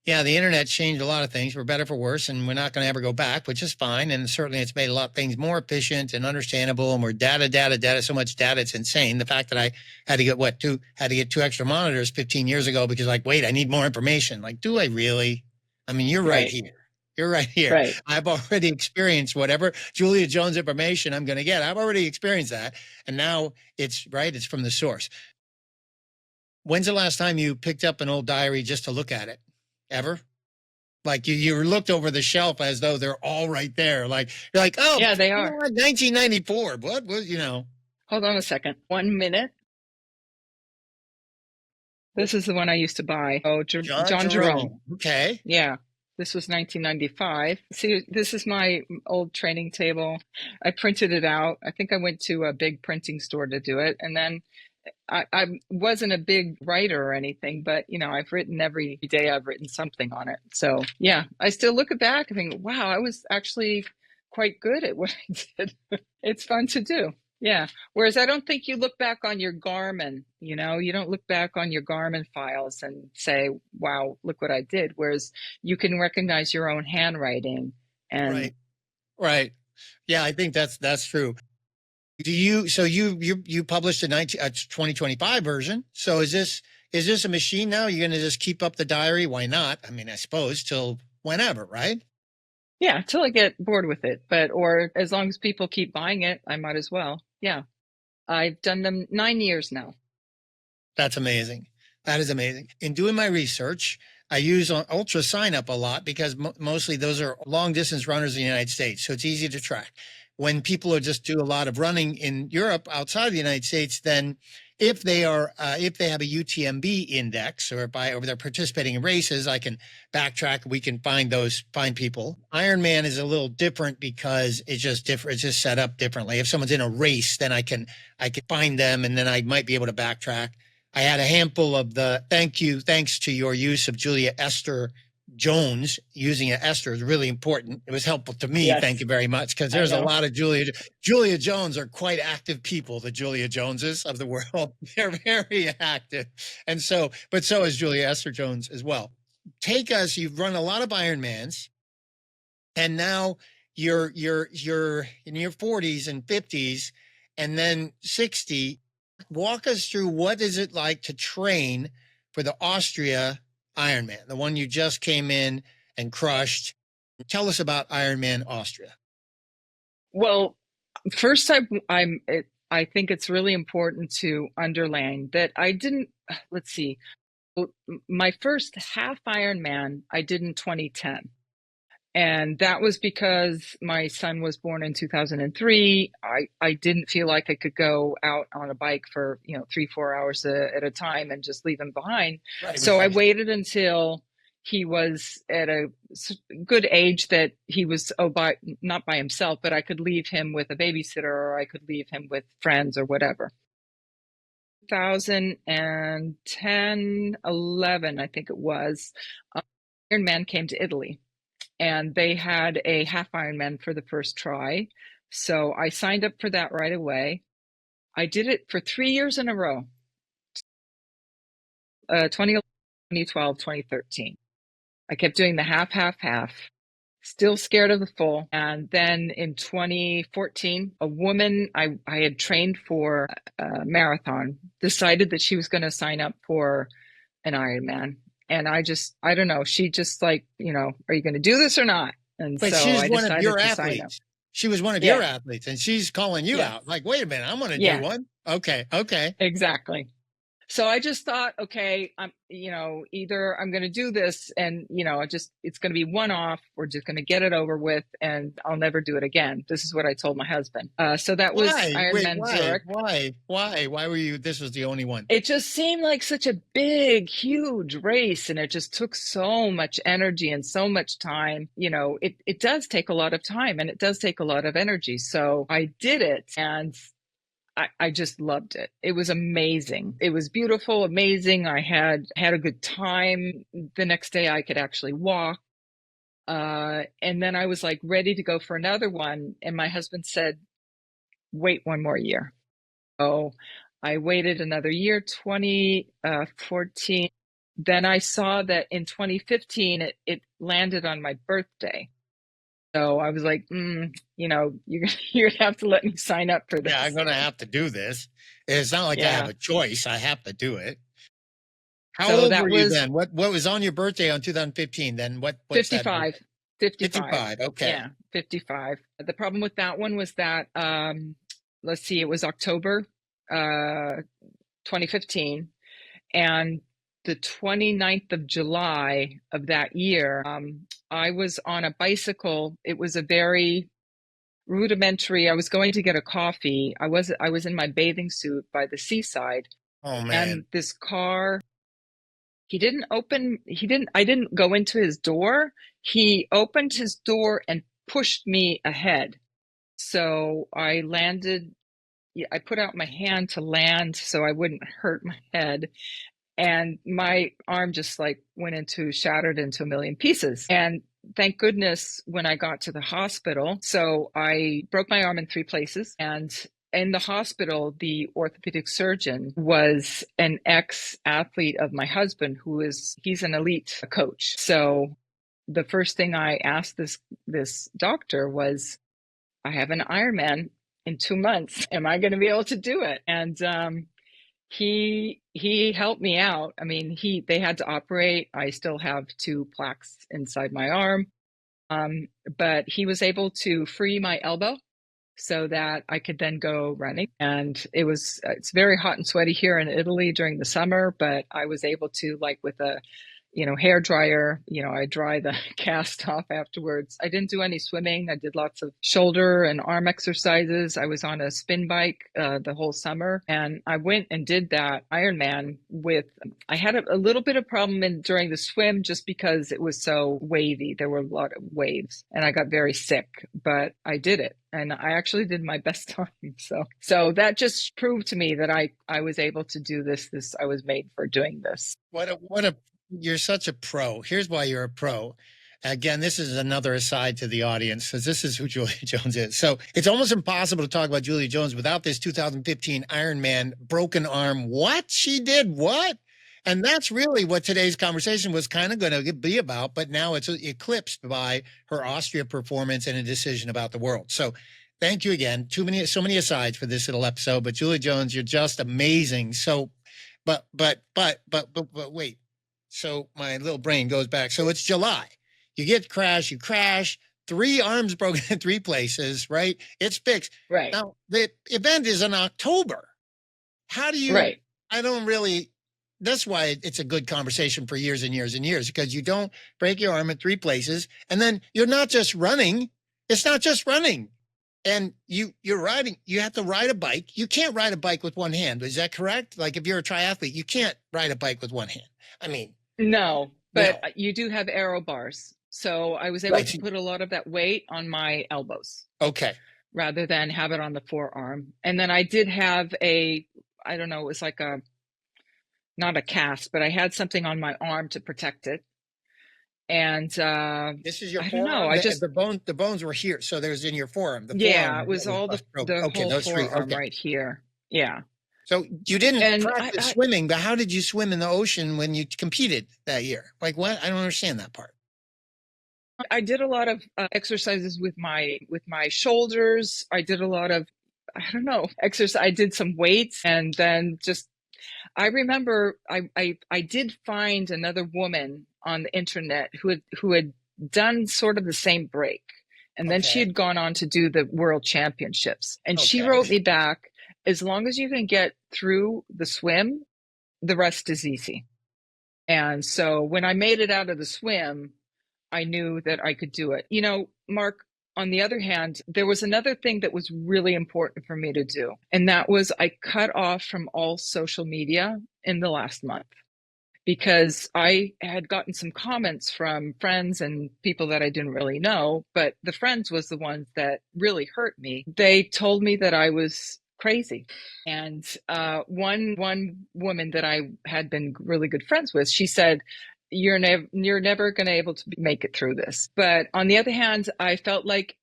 The internet changed a lot of things for better, for worse, and we're not going to ever go back, which is fine. And certainly it's made a lot of things more efficient and understandable. And we're data, so much data, it's insane. The fact that I had to get two extra monitors 15 years ago because wait, I need more information. Like, do I really? I mean, you're right here. You're right here. Right. I've already experienced whatever Julia Jones information I'm going to get. I've already experienced that. And now it's from the source. When's the last time you picked up an old diary just to look at it? Ever? Like you looked over the shelf as though they're all right there. Like you're like, oh yeah, they are. 1994. What was Hold on a second. 1 minute. This is the one I used to buy. Oh, John Jerome. Okay. Yeah. This was 1995. See, this is my old training table. I printed it out. I think I went to a big printing store to do it. And then I wasn't a big writer or anything, but I've written every day. I've written something on it. So yeah, I still look back and think, wow, I was actually quite good at what I did. It's fun to do. Yeah. Whereas I don't think you look back on your Garmin, you don't look back on your Garmin files and say, wow, look what I did. Whereas you can recognize your own handwriting. And right. Yeah, I think that's true. You published a 2025 version. So is this a machine now? You're going to just keep up the diary? Why not? I mean, I suppose till whenever, right? Yeah, till I get bored with it. Or as long as people keep buying it, I might as well. Yeah. I've done them 9 years now. That's amazing. That is amazing. In doing my research, I use Ultra Sign Up a lot because mostly those are long distance runners in the United States. So it's easy to track. When people just do a lot of running in Europe outside of the United States, then if they have a UTMB index or they're participating in races, I can backtrack. We can find people. Ironman is a little different because it's just different. It's just set up differently. If someone's in a race, then I can find them and then I might be able to backtrack. I had a handful of thanks to your use of Julia Esther Jones. Using Esther is really important. It was helpful to me. Yes. Thank you very much. Because there's a lot of Julia Jones are quite active people, the Julia Joneses of the world. They're very active. And so is Julia Esther Jones as well. You've run a lot of Ironmans and now you're in your 40s and 50s and then 60. Walk us through what is it like to train for the Austria Ironman, the one you just came in and crushed. Tell us about Ironman Austria. Well, first, I think it's really important to underline that I didn't. Let's see, my first half Ironman I did in 2010. And that was because my son was born in 2003. I didn't feel like I could go out on a bike for 3-4 hours at a time and just leave him behind. Right, so I waited until he was at a good age that he was not by himself, but I could leave him with a babysitter or I could leave him with friends or whatever. 2010, 11, I think it was, Ironman came to Italy. And they had a half Ironman for the first try. So I signed up for that right away. I did it for 3 years in a row. 2011, 2012, 2013. I kept doing the half, half, half, still scared of the full. And then in 2014, a woman I had trained for a marathon decided that she was going to sign up for an Ironman. And I don't know. She just like, are you going to do this or not? And But so she's I one of decided your to sign up. athletes. She was one of Yeah. your athletes, and she's calling you Yeah. out. Like, wait a minute, I'm going to Yeah. do one. Okay. Exactly. So I just thought, okay, I'm, either I'm going to do this and, it's going to be one off. We're just going to get it over with and I'll never do it again. This is what I told my husband. So that was Ironman Zurich. Why were you, this was the only one? It just seemed like such a big, huge race. And it just took so much energy and so much time. It does take a lot of time and it does take a lot of energy. So I did it and I just loved it. It was amazing. It was beautiful, amazing. I had a good time. The next day I could actually walk. And then I was like ready to go for another one. And my husband said, wait one more year. So I waited another year, 2014. Then I saw that in 2015, it landed on my birthday. So I was like, you're going to have to let me sign up for this. Yeah, I'm going to have to do this. It's not like I have a choice. I have to do it. How old were you then? What was on your birthday on 2015? Then what's 55. That? 55. Okay. Yeah, 55. The problem with that one was that, let's see, it was October 2015. And the 29th of July of that year, I was on a bicycle. It was a very rudimentary. I was going to get a coffee. I was in my bathing suit by the seaside. Oh man. And this car, I didn't go into his door. He opened his door and pushed me ahead. So I landed, I put out my hand to land so I wouldn't hurt my head. And my arm just shattered into a million pieces. And thank goodness when I got to the hospital, so I broke my arm in 3 places. And in the hospital, the orthopedic surgeon was an ex-athlete of my husband, he's an elite coach. So the first thing I asked this doctor was, I have an Ironman in 2 months. Am I going to be able to do it? And he helped me out. I mean, they had to operate. I still have 2 plaques inside my arm. But he was able to free my elbow so that I could then go running. And it's very hot and sweaty here in Italy during the summer, but I was able to, with a hair dryer, I dry the cast off afterwards. I didn't do any swimming. I did lots of shoulder and arm exercises. I was on a spin bike the whole summer, and I went and did that Ironman I had a little bit of problem during the swim just because it was so wavy. There were a lot of waves and I got very sick, but I did it. And I actually did my best time. So that just proved to me that I was able to do this. I was made for doing this. You're such a pro. Here's why you're a pro. Again, this is another aside to the audience, because this is who Julia Jones is. So it's almost impossible to talk about Julia Jones without this 2015 Ironman broken arm. What? She did what? And that's really what today's conversation was kind of going to be about, but now it's eclipsed by her Austria performance and a decision about the world. So thank you again. So many asides for this little episode, but Julia Jones, you're just amazing. So, but wait. So my little brain goes back. So it's July. You crash, 3 arms broken in 3 places, right? It's fixed. Right. Now, the event is in October. How do you, right. That's why it's a good conversation for years and years and years, because you don't break your arm in 3 places. And then you're not just running. It's not just running. And you're riding, you have to ride a bike. You can't ride a bike with one hand. Is that correct? Like if you're a triathlete, you can't ride a bike with one hand. I mean. No, but you do have aero bars. So I was able to put a lot of that weight on my elbows. Okay. Rather than have it on the forearm. And then I did have it was like not a cast, but I had something on my arm to protect it. And this is your I forearm? don't know. The bones were here. So there's in your forearm. It was all the whole forearm right here. Yeah. So you didn't And practice swimming, but how did you swim in the ocean when you competed that year? Like what? I don't understand that part. I did a lot of exercises with my shoulders. I did a lot of, I don't know, exercise. I did some weights, and then just, I remember I did find another woman on the internet who had done sort of the same break. And then she Okay. had gone on to do the world championships. And she Okay. wrote me back, as long as you can get through the swim, the rest is easy. And so when I made it out of the swim, I knew that I could do it. You know, Mark, on the other hand, there was another thing that was really important for me to do. And that was I cut off from all social media in the last month, because I had gotten some comments from friends and people that I didn't really know, but the friends was the ones that really hurt me. They told me that I was crazy. And one woman that I had been really good friends with, she said, you're never going to able to make it through this. But on the other hand, I felt like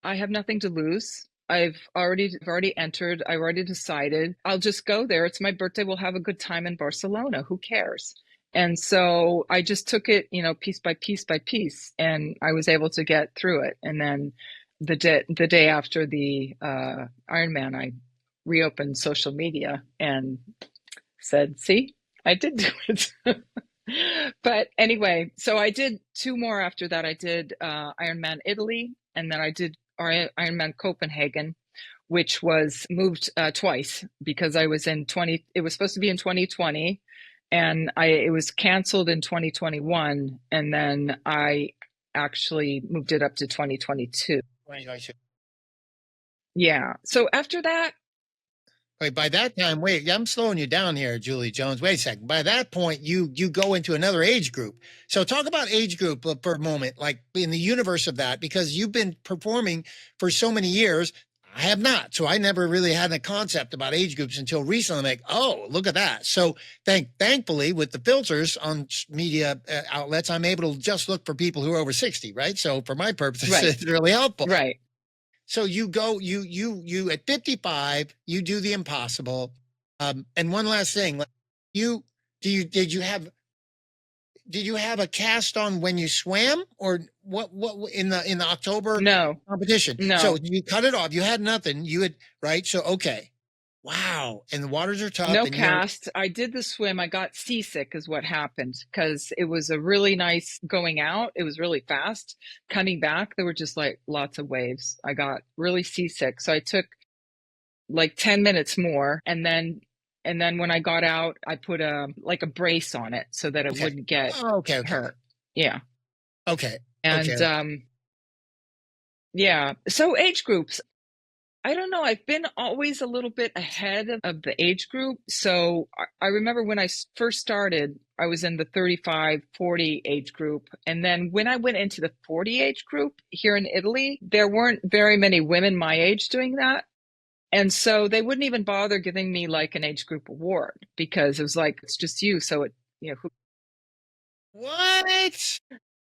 I have nothing to lose. I've already entered. I already decided I'll just go there. It's my birthday. We'll have a good time in Barcelona. Who cares? And so I just took it, you know, piece by piece by piece, and I was able to get through it. And then the day after the Ironman, I reopened social media and said, "See, I did do it." But anyway, so I did two more after that. I did Ironman Italy, and then I did Ironman Copenhagen, which was moved twice because I was in it was supposed to be in 2020, and it was canceled in 2021, and then I actually moved it up to 2022. Yeah. So after that, Wait, by that time, wait, I'm slowing you down here, Julie Jones. Wait a second. By that point, you go into another age group. So talk about age group for a moment, like in the universe of that, because you've been performing for so many years. I have not. So I never really had a concept about age groups until recently. I'm like, oh, look at that. So thankfully, with the filters on media outlets, I'm able to just look for people who are over 60, right? So for my purposes, Right. it's really helpful. Right. So you go, you at 55, you do the impossible. And one last thing, did you have a cast on when you swam, or what in the October competition? No. So you cut it off. You had nothing. You had, right. So, okay. Wow. And the waters are tough. No cast. I did the swim. I got seasick is what happened, because it was a really nice going out. It was really fast. Coming back, there were just like lots of waves. I got really seasick. So I took like 10 minutes more. And then when I got out, I put a brace on it so that it wouldn't get hurt. Yeah. Okay. And yeah. So age groups. I don't know. I've been always a little bit ahead of the age group. So I remember when I first started, I was in the 35, 40 age group. And then when I went into the 40 age group here in Italy, there weren't very many women my age doing that. And so they wouldn't even bother giving me like an age group award, because it was like, it's just you. So it, you know, what?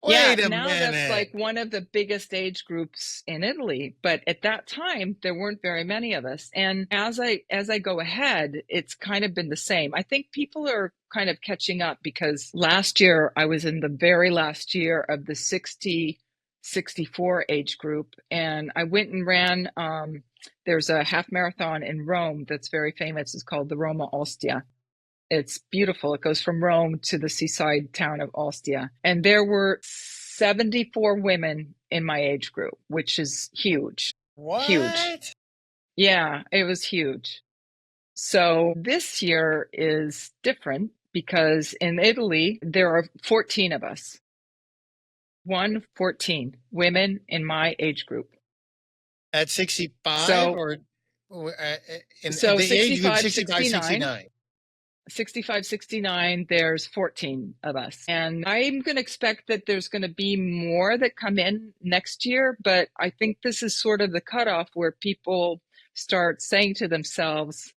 Yeah, now that's like one of the biggest age groups in Italy. But at that time, there weren't very many of us. And as I go ahead, it's kind of been the same. I think people are kind of catching up, because last year I was in the very last year of the 60-64 age group. And I went and ran, there's a half marathon in Rome that's very famous. It's called the Roma Ostia. It's beautiful. It goes from Rome to the seaside town of Ostia. And there were 74 women in my age group, which is huge. What? Huge. Yeah, it was huge. So this year is different, because in Italy, there are 14 of us. 14 women in my age group. At 65? So, in so the 65, age group, 65, 69. 69. 65, 69, there's 14 of us. And I'm going to expect that there's going to be more that come in next year. But I think this is sort of the cutoff where people start saying to themselves,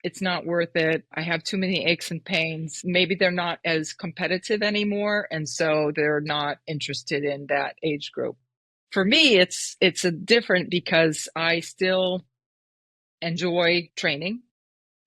it's not worth it. I have too many aches and pains. Maybe they're not as competitive anymore. And so they're not interested in that age group. For me, it's a different, because I still enjoy training.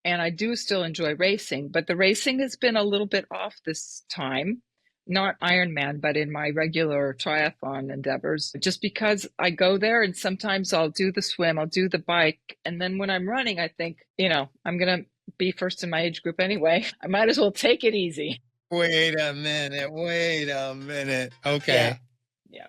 and I do still enjoy racing, but the racing has been a little bit off this time. Not Ironman, but in my regular triathlon endeavors, just because I go there and sometimes I'll do the swim, I'll do the bike. And then when I'm running, I think, I'm going to be first in my age group anyway. I might as well take it easy. Wait a minute. Okay. Yeah.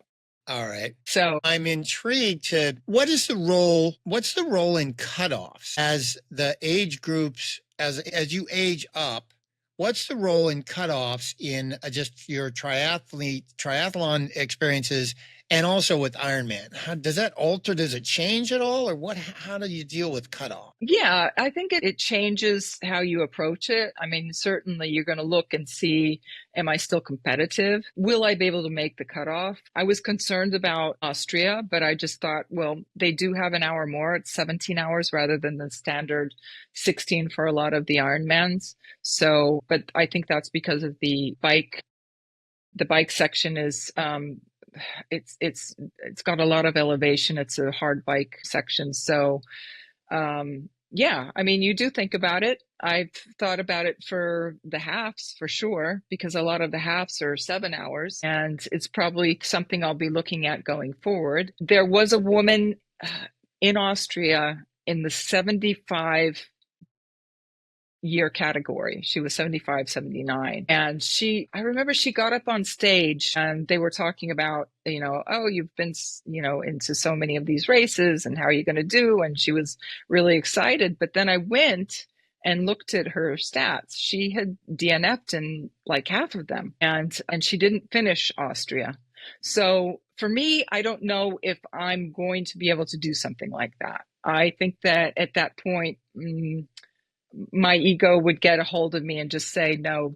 All right. So I'm intrigued what's the role in cutoffs as the age groups, as you age up? What's the role in cutoffs in just your triathlon experiences and also with Ironman? Does that alter? Does it change at all, or how do you deal with cutoff? Yeah, I think it changes how you approach it. I mean, certainly you're going to look and see, am I still competitive? Will I be able to make the cutoff? I was concerned about Austria, but I just thought, well, they do have an hour more. It's 17 hours rather than the standard 16 for a lot of the Ironmans. So, but I think that's because of the bike. The bike section is, it's got a lot of elevation. It's a hard bike section. So, yeah, I mean, you do think about it. I've thought about it for the halves for sure, because a lot of the halves are 7 hours, and it's probably something I'll be looking at going forward. There was a woman in Austria in the 75 year category. She was 75, 79. And I remember she got up on stage and they were talking about, oh, you've been, into so many of these races and how are you going to do? And she was really excited. But then I went and looked at her stats. She had DNF'd in like half of them, and she didn't finish Austria. So for me, I don't know if I'm going to be able to do something like that. I think that at that point, my ego would get a hold of me and just say, no,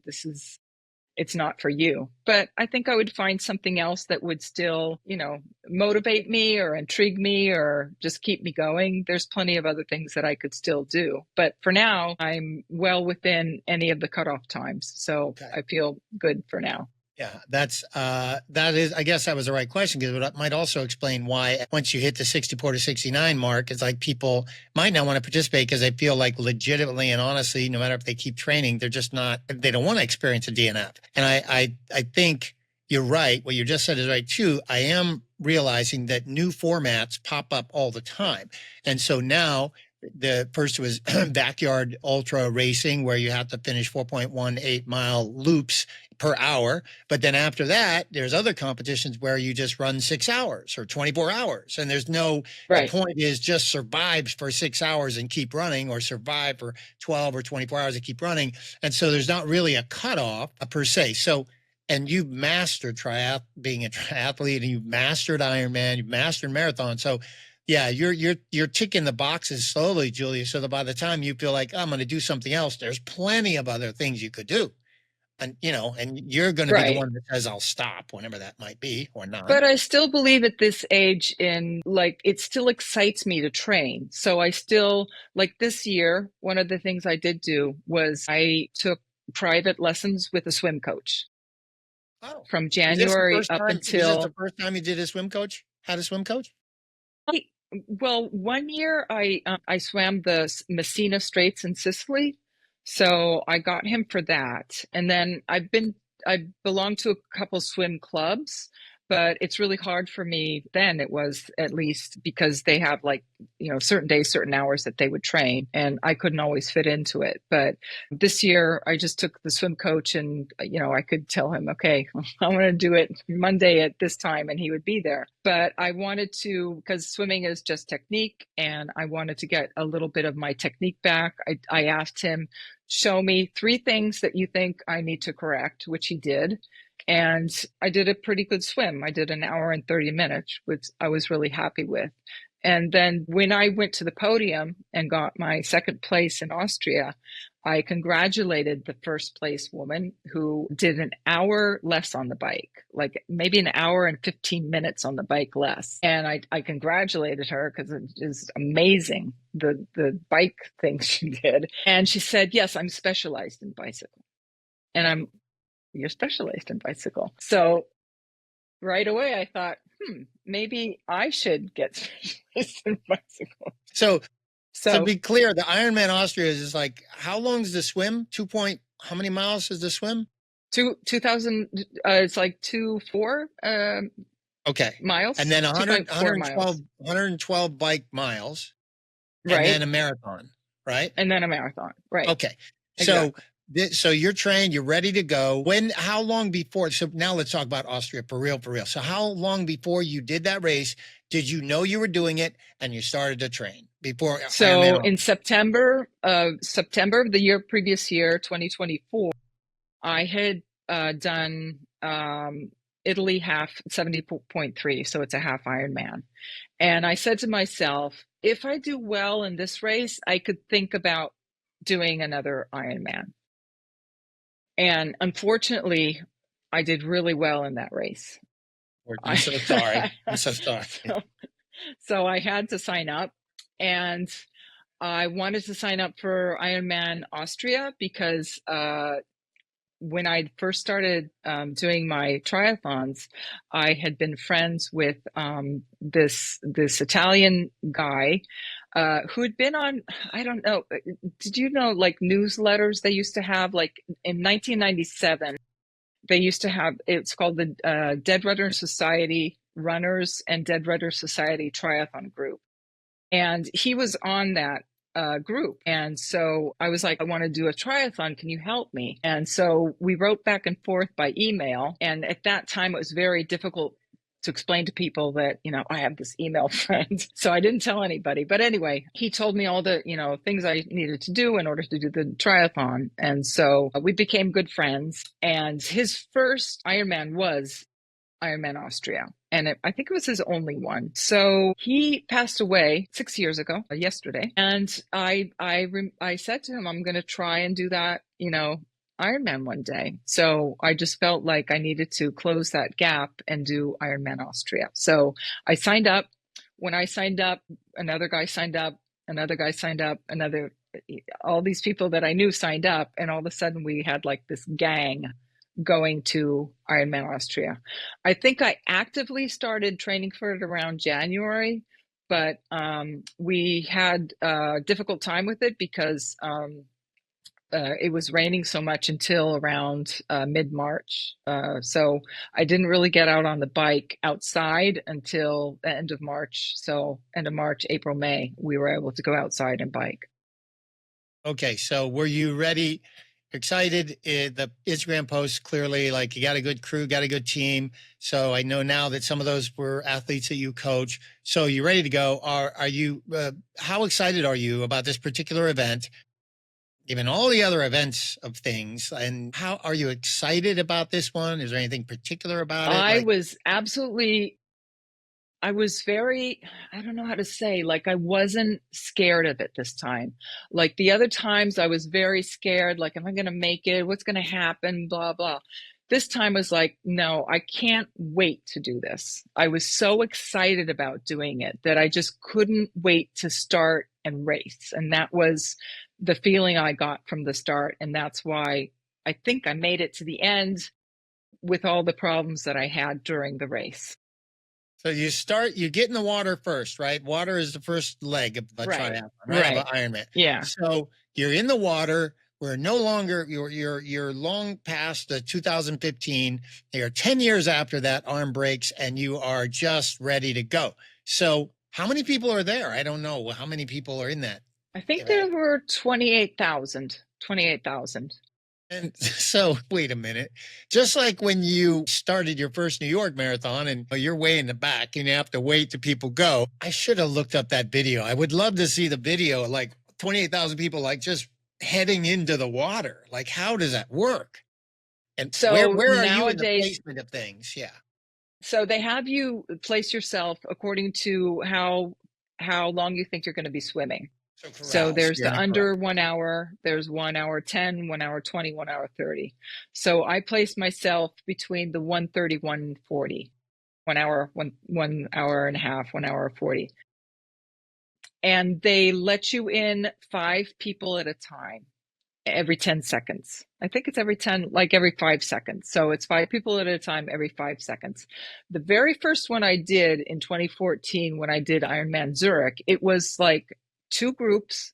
it's not for you. But I think I would find something else that would still, motivate me or intrigue me or just keep me going. There's plenty of other things that I could still do. But for now, I'm well within any of the cutoff times. So okay. I feel good for now. Yeah, that is, I guess that was the right question, because it might also explain why once you hit the 64 to 69 mark, it's like people might not want to participate because they feel like legitimately and honestly, no matter if they keep training, they don't want to experience a DNF. And I think you're right. What you just said is right too. I am realizing that new formats pop up all the time. And so now the first was backyard ultra racing, where you have to finish 4.18 mile loops per hour. But then after that, there's other competitions where you just run 6 hours or 24 hours. And there's the point is just survive for 6 hours and keep running, or survive for 12 or 24 hours and keep running. And so there's not really a cutoff per se. So, and you've mastered being a triathlete, and you've mastered Ironman, you've mastered marathon. So yeah, you're ticking the boxes slowly, Julia, so that by the time you feel like I'm going to do something else, there's plenty of other things you could do. And, and you're going to be the one that says, I'll stop, whenever that might be, or not. But I still believe at this age it still excites me to train. So I still, like this year, one of the things I did do was I took private lessons with a swim coach. Oh. From January up until... Is this the first time you did a swim coach? Had a swim coach? Well, 1 year I swam the Messina Straits in Sicily, so I got him for that. And then I belong to a couple swim clubs, but it's really hard for me. Then it was, at least, because they have certain days, certain hours that they would train, and I couldn't always fit into it. But this year I just took the swim coach, and I could tell him, okay, I'm going to do it Monday at this time, and he would be there. But I wanted to, because swimming is just technique, and I wanted to get a little bit of my technique back. I asked him, show me 3 things that you think I need to correct, which he did. And I did a pretty good swim. I did an hour and 30 minutes, which I was really happy with. And then when I went to the podium and got my second place in Austria, I congratulated the first place woman who did an hour less on the bike, like maybe an hour and 15 minutes on the bike less. And I congratulated her because it is amazing, the bike thing she did. And she said, yes, I'm specialized in bicycle. And you're specialized in bicycle. So right away I thought, maybe I should get specialized in bicycle. So To So be clear, the Ironman Austria is like, how long is the swim? How many miles is the swim? 2000, it's like 2.4 Okay. miles, And then 2.4 miles, 112 bike miles, and right? then a marathon, right? And then a marathon, right? Okay. So, Exactly. so you're trained, you're ready to go. How long before? So now let's talk about Austria for real, for real. So how long before you did that race did you know you were doing it and you started to train before So Ironman? in September of the previous year, 2024, I had done Italy half 70.3, so it's a half Ironman. And I said to myself, if I do well in this race, I could think about doing another Ironman. And unfortunately, I did really well in that race. I'm so sorry. I'm so sorry. So I had to sign up, and I wanted to sign up for Ironman Austria because when I first started doing my triathlons, I had been friends with this Italian guy who had been on, I don't know, did you know, like newsletters they used to have, like in 1997, they used to have, it's called the Dead Runner Society Runners and Dead Runner Society Triathlon Group. And he was on that group. And so I was like, I want to do a triathlon. Can you help me? And so we wrote back and forth by email. And at that time, it was very difficult to explain to people that, I have this email friend. So I didn't tell anybody. But anyway, he told me all the, things I needed to do in order to do the triathlon. And so we became good friends. And his first Ironman was Ironman Austria. And I think it was his only one. So he passed away 6 years ago, yesterday. And I said to him, I'm going to try and do that, Ironman one day. So I just felt like I needed to close that gap and do Ironman Austria. So I signed up. When I signed up, another guy signed up, another guy signed up, all these people that I knew signed up. And all of a sudden we had like this gang going to Ironman Austria. I think I actively started training for it around January, but we had a difficult time with it because it was raining so much until around mid-March. So I didn't really get out on the bike outside until the end of March. So end of March, April, May, we were able to go outside and bike. Okay. So were you ready? Excited? The Instagram posts clearly like you got a good crew, got a good team. So I know now that some of those were athletes that you coach. So you're ready to go. Are you? How excited are you about this particular event, given all the other events of things? And how are you excited about this one? Is there anything particular about it? I was very, I don't know how to say, like I wasn't scared of it this time. Like the other times I was very scared, like, am I going to make it? What's going to happen? Blah, blah. This time was like, no, I can't wait to do this. I was so excited about doing it that I just couldn't wait to start and race. And that was the feeling I got from the start. And that's why I think I made it to the end with all the problems that I had during the race. So you get in the water first, right? Water is the first leg of a triathlon, right? Of an Ironman. Yeah. So you're in the water. We're no longer, you're long past the 2015. You're 10 years after that arm breaks and you are just ready to go. So how many people are there? I don't know. How many people are in that? I think there were 28,000. And so, wait a minute. Just like when you started your first New York marathon and you're way in the back and you have to wait till people go, I should have looked up that video. I would love to see the video, like 28,000 people, like just heading into the water. Like, how does that work? And so where are you in the placement of things? Yeah. So they have you place yourself according to how long you think you're going to be swimming. So there's the under 1 hour, there's 1 hour 10, 1 hour 20, 1 hour 30. So I placed myself between the 130, 140, 1 hour, 1 hour and a half, 1 hour 40. And they let you in 5 people at a time every 10 seconds. I think it's every 5 seconds. So it's 5 people at a time every 5 seconds. The very first one I did in 2014, when I did Ironman Zurich, it was like two groups,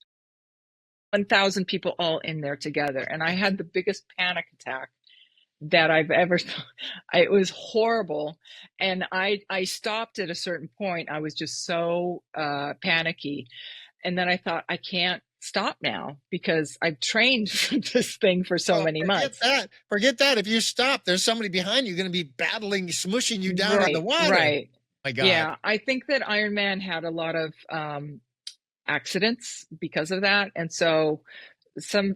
1,000 people all in there together. And I had the biggest panic attack that I've ever, it was horrible. And I stopped at a certain point. I was just so panicky. And then I thought, I can't stop now because I've trained for this thing for so many months. Forget that. If you stop, there's somebody behind you going to be battling, smushing you down in the water. Right. My God. Yeah. I think that Ironman had a lot of accidents because of that. And so I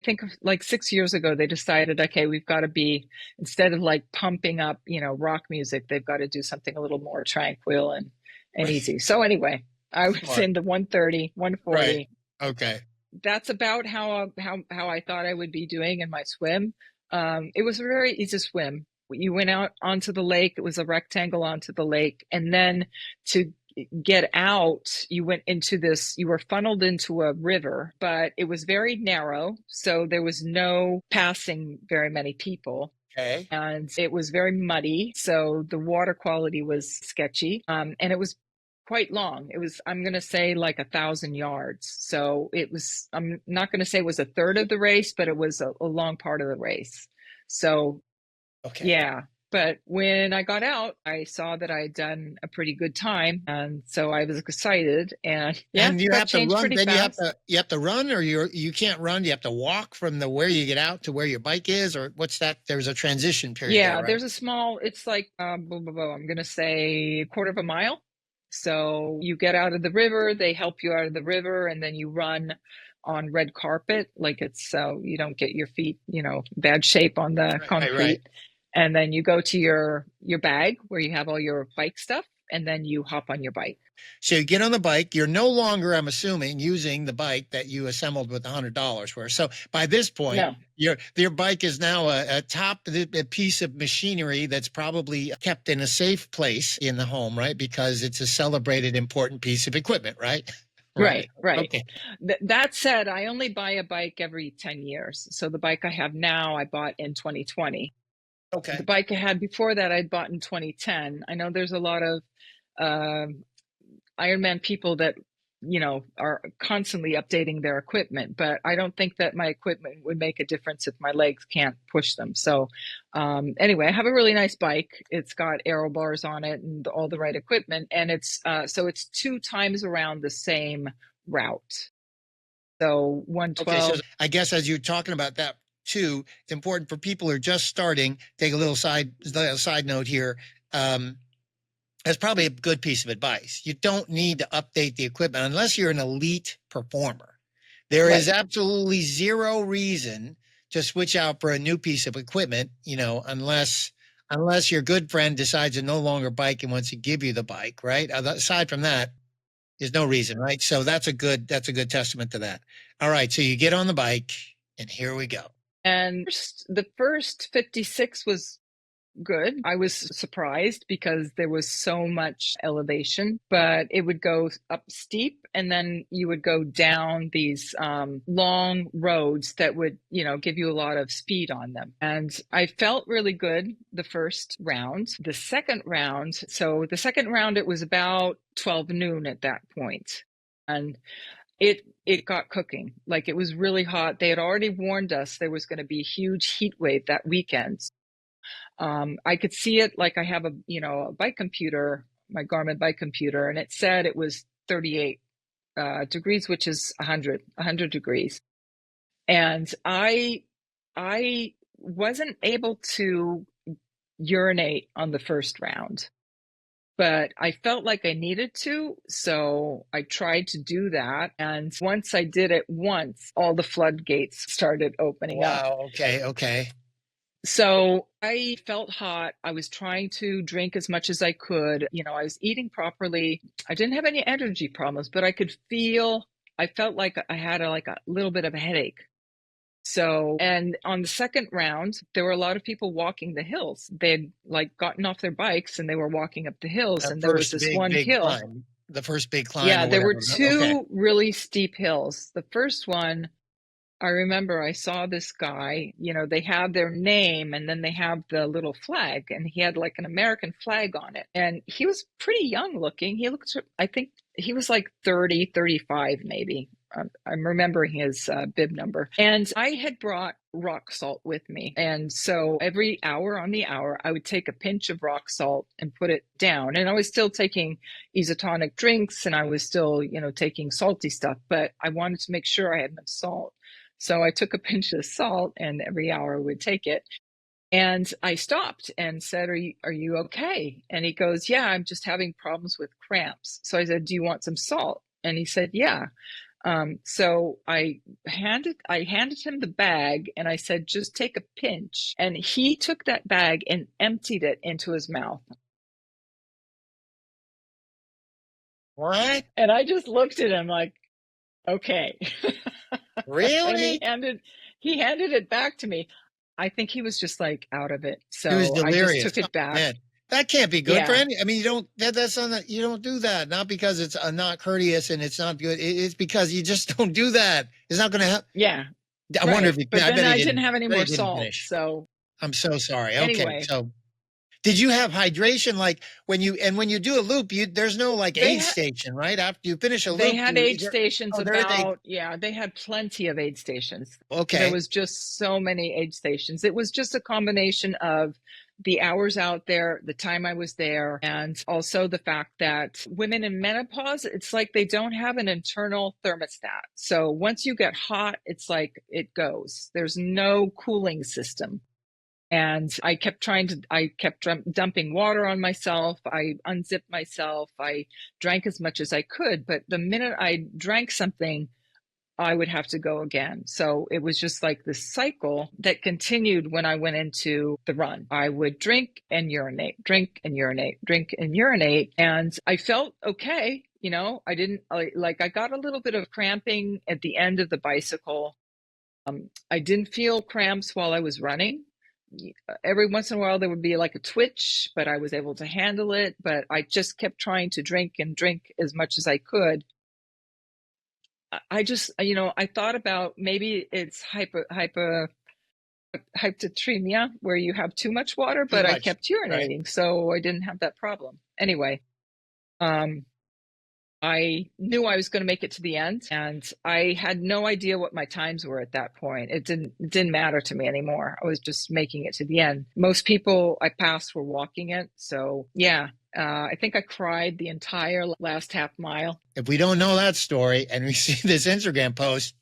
think like 6 years ago, they decided, okay, we've got to be, instead of like pumping up, rock music, they've got to do something a little more tranquil and easy. So anyway, I was in the 130, 140. Right. Okay. That's about how I thought I would be doing in my swim. It was a very easy swim. You went out onto the lake. It was a rectangle onto the lake. And then to get out, you were funneled into a river, but it was very narrow. So there was no passing very many people. Okay. And it was very muddy. So the water quality was sketchy. And it was quite long. It was, I'm going to say, like 1,000 yards. So it was, I'm not going to say it was a third of the race, but it was a long part of the race. So, okay. Yeah. But when I got out, I saw that I had done a pretty good time. And so I was excited. And you have to run. Then you have to run, or you can't run. You have to walk from where you get out to where your bike is, or what's that? There's a transition period. Yeah, there, right? there's a small, it's like, I'm going to say a quarter of a mile. So you get out of the river, they help you out of the river, and then you run on red carpet, like it's so you don't get your feet, bad shape on the concrete. Right. And then you go to your bag where you have all your bike stuff, and then you hop on your bike. So you get on the bike. You're no longer, I'm assuming, using the bike that you assembled with $100 worth. So by this point, your bike is now a piece of machinery that's probably kept in a safe place in the home, right? Because it's a celebrated, important piece of equipment, right? Right. Okay. That said, I only buy a bike every 10 years. So the bike I have now, I bought in 2020. Okay. The bike I had before that, I'd bought in 2010. I know there's a lot of Ironman people that, are constantly updating their equipment, but I don't think that my equipment would make a difference if my legs can't push them. So anyway, I have a really nice bike. It's got aero bars on it and all the right equipment. And it's 2 times around the same route. So 112. Okay, so I guess as you're talking about that too, it's important for people who are just starting, take a little side note here. That's probably a good piece of advice. You don't need to update the equipment unless you're an elite performer. There is absolutely zero reason to switch out for a new piece of equipment, unless your good friend decides to no longer bike and wants to give you the bike, right? Aside from that, there's no reason, right? So that's a good testament to that. All right, so you get on the bike, and here we go. And the first 56 was good. I was surprised because there was so much elevation, but it would go up steep and then you would go down these long roads that would, give you a lot of speed on them. And I felt really good the first round. The second round, it was about 12 noon at that point. And it got cooking. Like it was really hot. They had already warned us there was going to be a huge heat wave that weekend. I could see it, like I have a bike computer, my Garmin bike computer, and it said it was 38 degrees, which is 100 degrees. And I wasn't able to urinate on the first round, but I felt like I needed to. So I tried to do that. And once I did it all the floodgates started opening up. Wow. Okay. So I felt hot. I was trying to drink as much as I could. I was eating properly. I didn't have any energy problems, but I felt like I had a little bit of a headache. So, and on the second round, there were a lot of people walking the hills. They had gotten off their bikes and they were walking up the hills. And there was this one hill. Climb. The first big climb. Yeah, there were 2 really steep hills. The first one, I remember I saw this guy, they have their name and then they have the little flag, and he had like an American flag on it. And he was pretty young looking. He looked, I think, he was like 30, 35 maybe. I'm remembering his bib number. And I had brought rock salt with me. And so every hour on the hour, I would take a pinch of rock salt and put it down. And I was still taking isotonic drinks and I was still, taking salty stuff, but I wanted to make sure I had enough salt. So I took a pinch of salt and every hour I would take it. And I stopped and said, are you okay? And he goes, yeah, I'm just having problems with cramps. So I said, do you want some salt? And he said, yeah. So I handed him the bag and I said, just take a pinch. And he took that bag and emptied it into his mouth. What? And I just looked at him like, okay. Really? And he handed it back to me. I think he was just like out of it. So He was delirious. I just took it back. Man, that can't be good Yeah. for any. I mean, you don't. That's not. You don't do that. Not because it's not courteous and it's not good. It's because you just don't do that. It's not going to help. Yeah. I wonder if. But then bet I he didn't have any bet he more didn't salt. finish. So I'm so sorry. Anyway. Okay, so did you have hydration like when you do a loop? There's no like aid station, right? After you finish a loop, they had aid stations they they had plenty of aid stations. Okay. There was just so many aid stations. It was just a combination of the hours out there, the time I was there, and also the fact that women in menopause, it's like they don't have an internal thermostat. So once you get hot, it's like it goes. There's no cooling system. And I kept dumping water on myself. I unzipped myself. I drank as much as I could. But the minute I drank something, I would have to go again. So it was just like this cycle that continued when I went into the run. I would drink and urinate, drink and urinate, drink and urinate. And I felt okay. I didn't I got a little bit of cramping at the end of the bicycle. I didn't feel cramps while I was running. Every once in a while there would be like a twitch, but I was able to handle it. But I just kept trying to drink and drink as much as I could. I just, I thought about maybe it's hyponatremia where you have too much water, but I kept urinating, right. So I didn't have that problem. Anyway, I knew I was going to make it to the end, and I had no idea what my times were at that point. It didn't matter to me anymore. I was just making it to the end. Most people I passed were walking it. So yeah, I think I cried the entire last half mile. If we don't know that story and we see this Instagram post,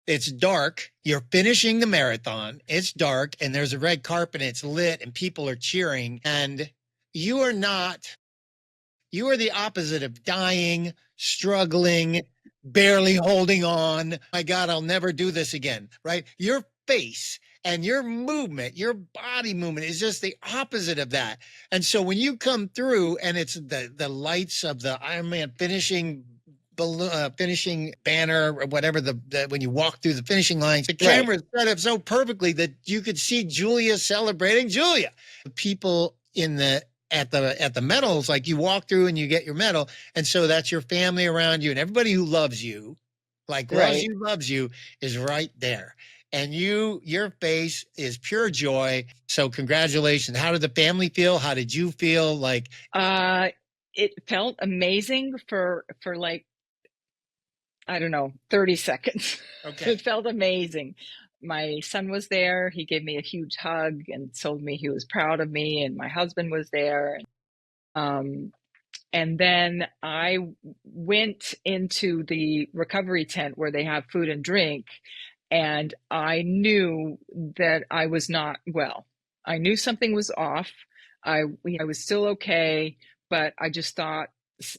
it's dark. You're finishing the marathon. It's dark and there's a red carpet and it's lit and people are cheering, and you are the opposite of dying, struggling, barely holding on. My God, I'll never do this again, right? Your face and your movement, your body movement is just the opposite of that. And so when you come through and it's the lights of the Ironman finishing banner or whatever, when you walk through the finishing lines, the camera is set up so perfectly that you could see Julia celebrating Julia. The people at the medals, like you walk through and you get your medal. And so that's your family around you and everybody who loves you, loves you is right there. And your face is pure joy. So congratulations. How did the family feel? How did you feel? It felt amazing for like, I don't know, 30 seconds. Okay. It felt amazing. My son was there. He gave me a huge hug and told me he was proud of me, and my husband was there. And then I went into the recovery tent where they have food and drink, and I knew that I was not well. I knew something was off. I was still okay, but I just thought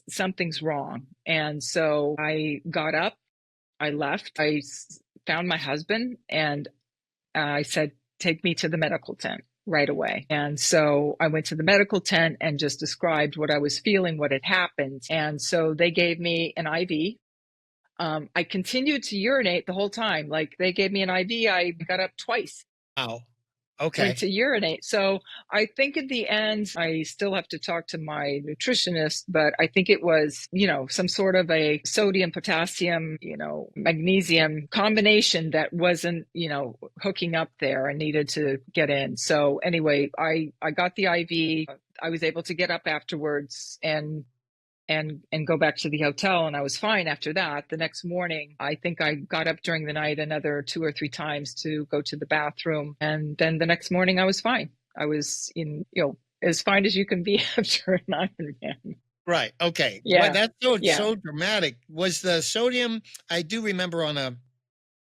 something's wrong. And so I got up, I left, I found my husband, and I said, take me to the medical tent right away. And so I went to the medical tent and just described what I was feeling, what had happened. And so they gave me an IV. I continued to urinate the whole time. Like they gave me an IV. I got up twice. Wow. Okay. To urinate. So I think in the end, I still have to talk to my nutritionist, but I think it was, some sort of a sodium, potassium, magnesium combination that wasn't, hooking up there and needed to get in. So anyway, I got the IV. I was able to get up afterwards and and go back to the hotel, and I was fine after that. The next morning, I think I got up during the night another 2 or 3 times to go to the bathroom, and then the next morning I was fine. I was as fine as you can be after an Ironman. Right. Okay. Yeah. Well, that's Yeah. so dramatic. Was the sodium? I do remember on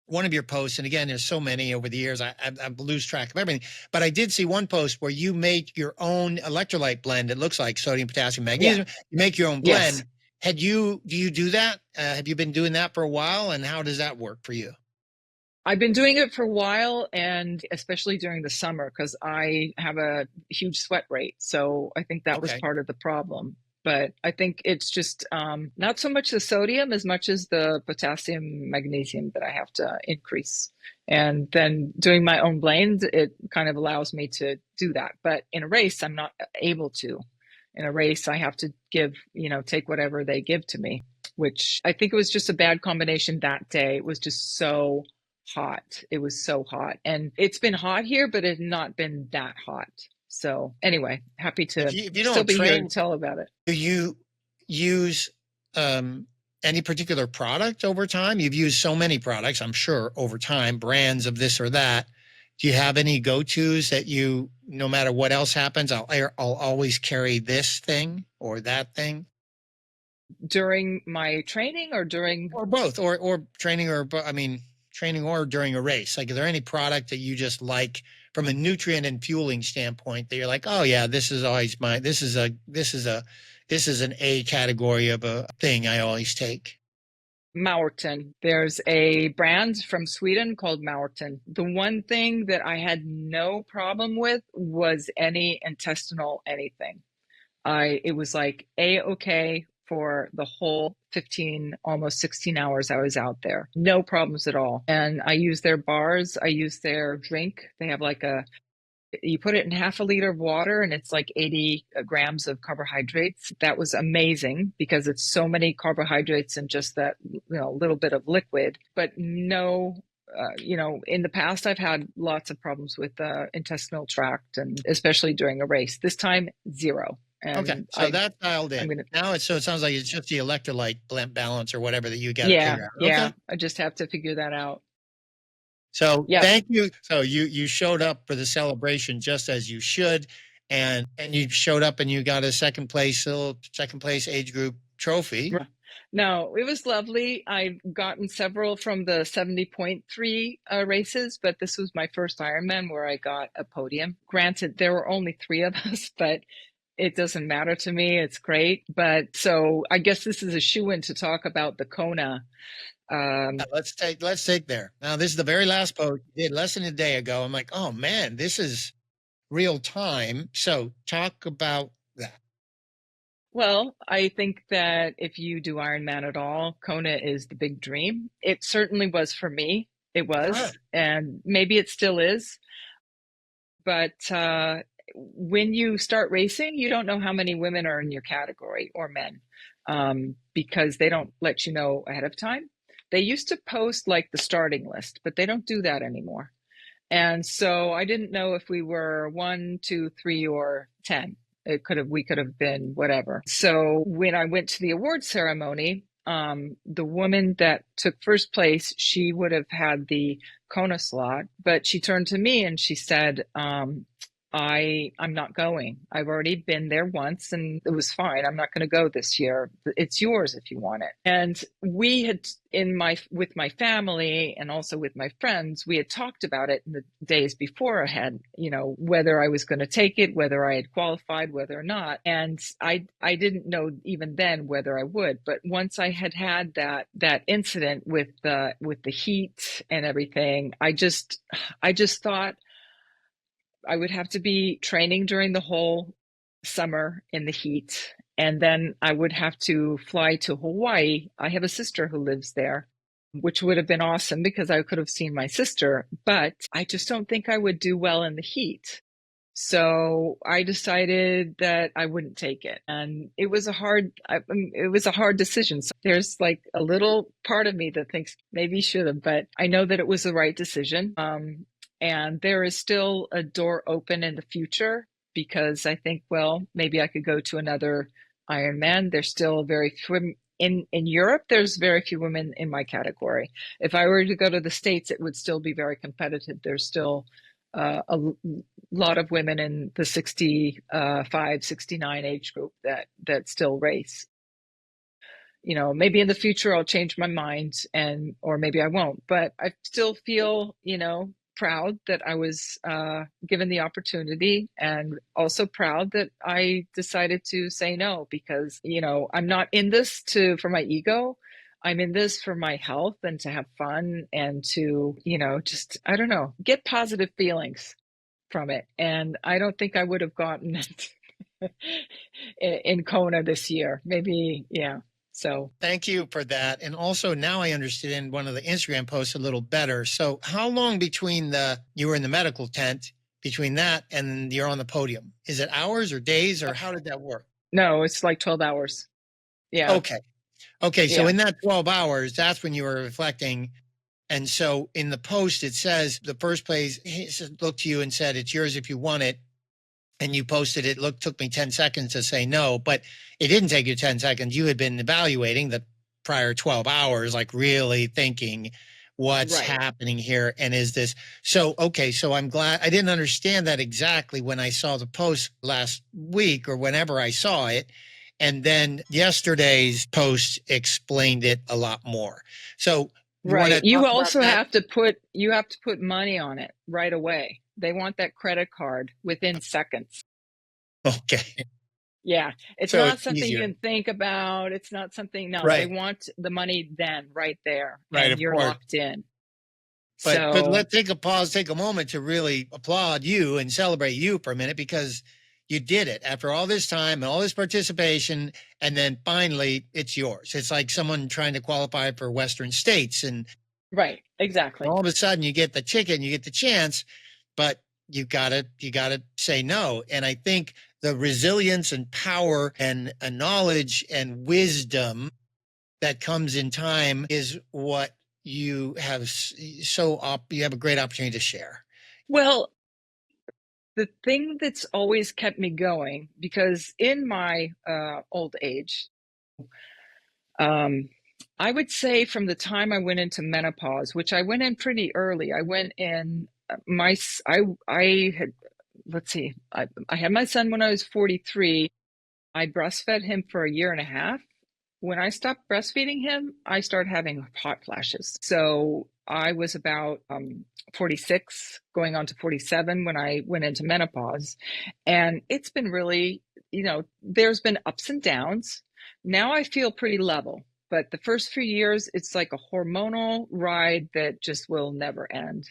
one of your posts, and again, there's so many over the years, I lose track of everything. But I did see one post where you make your own electrolyte blend. It looks like sodium, potassium, magnesium. You make your own blend. Yes. Do you do that? Have you been doing that for a while? And how does that work for you? I've been doing it for a while, and especially during the summer, because I have a huge sweat rate. So I think that was part of the problem. But I think it's just not so much the sodium as much as the potassium, magnesium that I have to increase. And then doing my own blend, it kind of allows me to do that. But in a race, I'm not able to. In a race, I have to take whatever they give to me, which I think it was just a bad combination that day. It was just so hot. It was so hot. And it's been hot here, but it had not been that hot. So anyway, happy to if you still be here and tell about it. Do you use any particular product over time? You've used so many products, I'm sure, over time, brands of this or that. Do you have any go-tos that no matter what else happens, I'll always carry this thing or that thing? During my training or during? Or both, or training, training or during a race. Like, is there any product that you just like from a nutrient and fueling standpoint that you're like, oh yeah, this is always this is an A category of a thing I always take? Maurten. There's a brand from Sweden called Maurten. The one thing that I had no problem with was any intestinal anything. It was like A-okay for the whole 15, almost 16 hours I was out there. No problems at all. And I use their bars. I use their drink. They have you put it in half a liter of water and it's like 80 grams of carbohydrates. That was amazing because it's so many carbohydrates and just that, little bit of liquid, but no, in the past, I've had lots of problems with the intestinal tract, and especially during a race. This time, zero. And okay, so that's dialed in. Now it sounds like it's just the electrolyte balance or whatever that you got to figure out. Okay. Yeah, I just have to figure that out. So thank you. So you showed up for the celebration just as you should, and you showed up and you got a second place age group trophy. No, it was lovely. I've gotten several from the 70.3 races, but this was my first Ironman where I got a podium. Granted, there were only 3 of us, but it doesn't matter to me. It's great. But so I guess this is a shoe-in to talk about the Kona. Let's take there. Now, this is the very last post you did less than a day ago. I'm like, oh man, this is real time. So talk about that. Well, I think that if you do Ironman at all, Kona is the big dream. It certainly was for me. It was, and maybe it still is. But when you start racing, you don't know how many women are in your category or men, because they don't let you know ahead of time. They used to post like the starting list, but they don't do that anymore. And so I didn't know if we were 1, 2, 3, or 10. We could have been whatever. So when I went to the award ceremony, the woman that took first place, she would have had the Kona slot, but she turned to me and she said, I'm not going. I've already been there once and it was fine. I'm not going to go this year. It's yours if you want it. And we had with my family and also with my friends, we had talked about it in the days before ahead, whether I was going to take it, whether I had qualified, whether or not. And I didn't know even then whether I would, but once I had that incident with the heat and everything, I just thought I would have to be training during the whole summer in the heat. And then I would have to fly to Hawaii. I have a sister who lives there, which would have been awesome because I could have seen my sister, but I just don't think I would do well in the heat. So I decided that I wouldn't take it. And it was a hard decision. So there's like a little part of me that thinks maybe you should have, but I know that it was the right decision. And there is still a door open in the future because I think, well, maybe I could go to another Ironman. There's still very few in Europe. There's very few women in my category. If I were to go to the States, it would still be very competitive. There's still a lot of women in the 65, 69 age group that still race. Maybe in the future I'll change my mind or maybe I won't, but I still feel, proud that I was given the opportunity, and also proud that I decided to say no, because, I'm not in this for my ego. I'm in this for my health and to have fun and to, just, I don't know, get positive feelings from it. And I don't think I would have gotten it in Kona this year. Maybe, yeah. So thank you for that. And also now I understand one of the Instagram posts a little better. So how long between you were in the medical tent, between that and you're on the podium? Is it hours or days, or how did that work? No, it's like 12 hours. Yeah. Okay. So in that 12 hours, that's when you were reflecting. And so in the post, it says the first place he looked to you and said, "It's yours if you want it." And you posted it. Took me 10 seconds to say no, but it didn't take you 10 seconds. You had been evaluating the prior 12 hours, like really thinking what's happening here. And is this so? Okay. So I'm glad I didn't understand that exactly when I saw the post last week or whenever I saw it. And then yesterday's post explained it a lot more. So you also have to put money on it right away. They want that credit card within seconds. Okay. Yeah. It's not something you can think about. It's not something, they want the money then, right there. Right. And you're locked in. But let's take a pause, take a moment to really applaud you and celebrate you for a minute, because you did it after all this time and all this participation. And then finally it's yours. It's like someone trying to qualify for Western States. And right. Exactly. All of a sudden you get the ticket and you get the chance, but you gotta say no. And I think the resilience and power and knowledge and wisdom that comes in time is what you have. You have a great opportunity to share. Well, the thing that's always kept me going, because in my old age, I would say from the time I went into menopause, which I went in pretty early, I went in I had my son when I was 43. I breastfed him for a year and a half. When I stopped breastfeeding him, I started having hot flashes. So I was about 46, going on to 47 when I went into menopause. And it's been really, there's been ups and downs. Now I feel pretty level. But the first few years, it's like a hormonal ride that just will never end.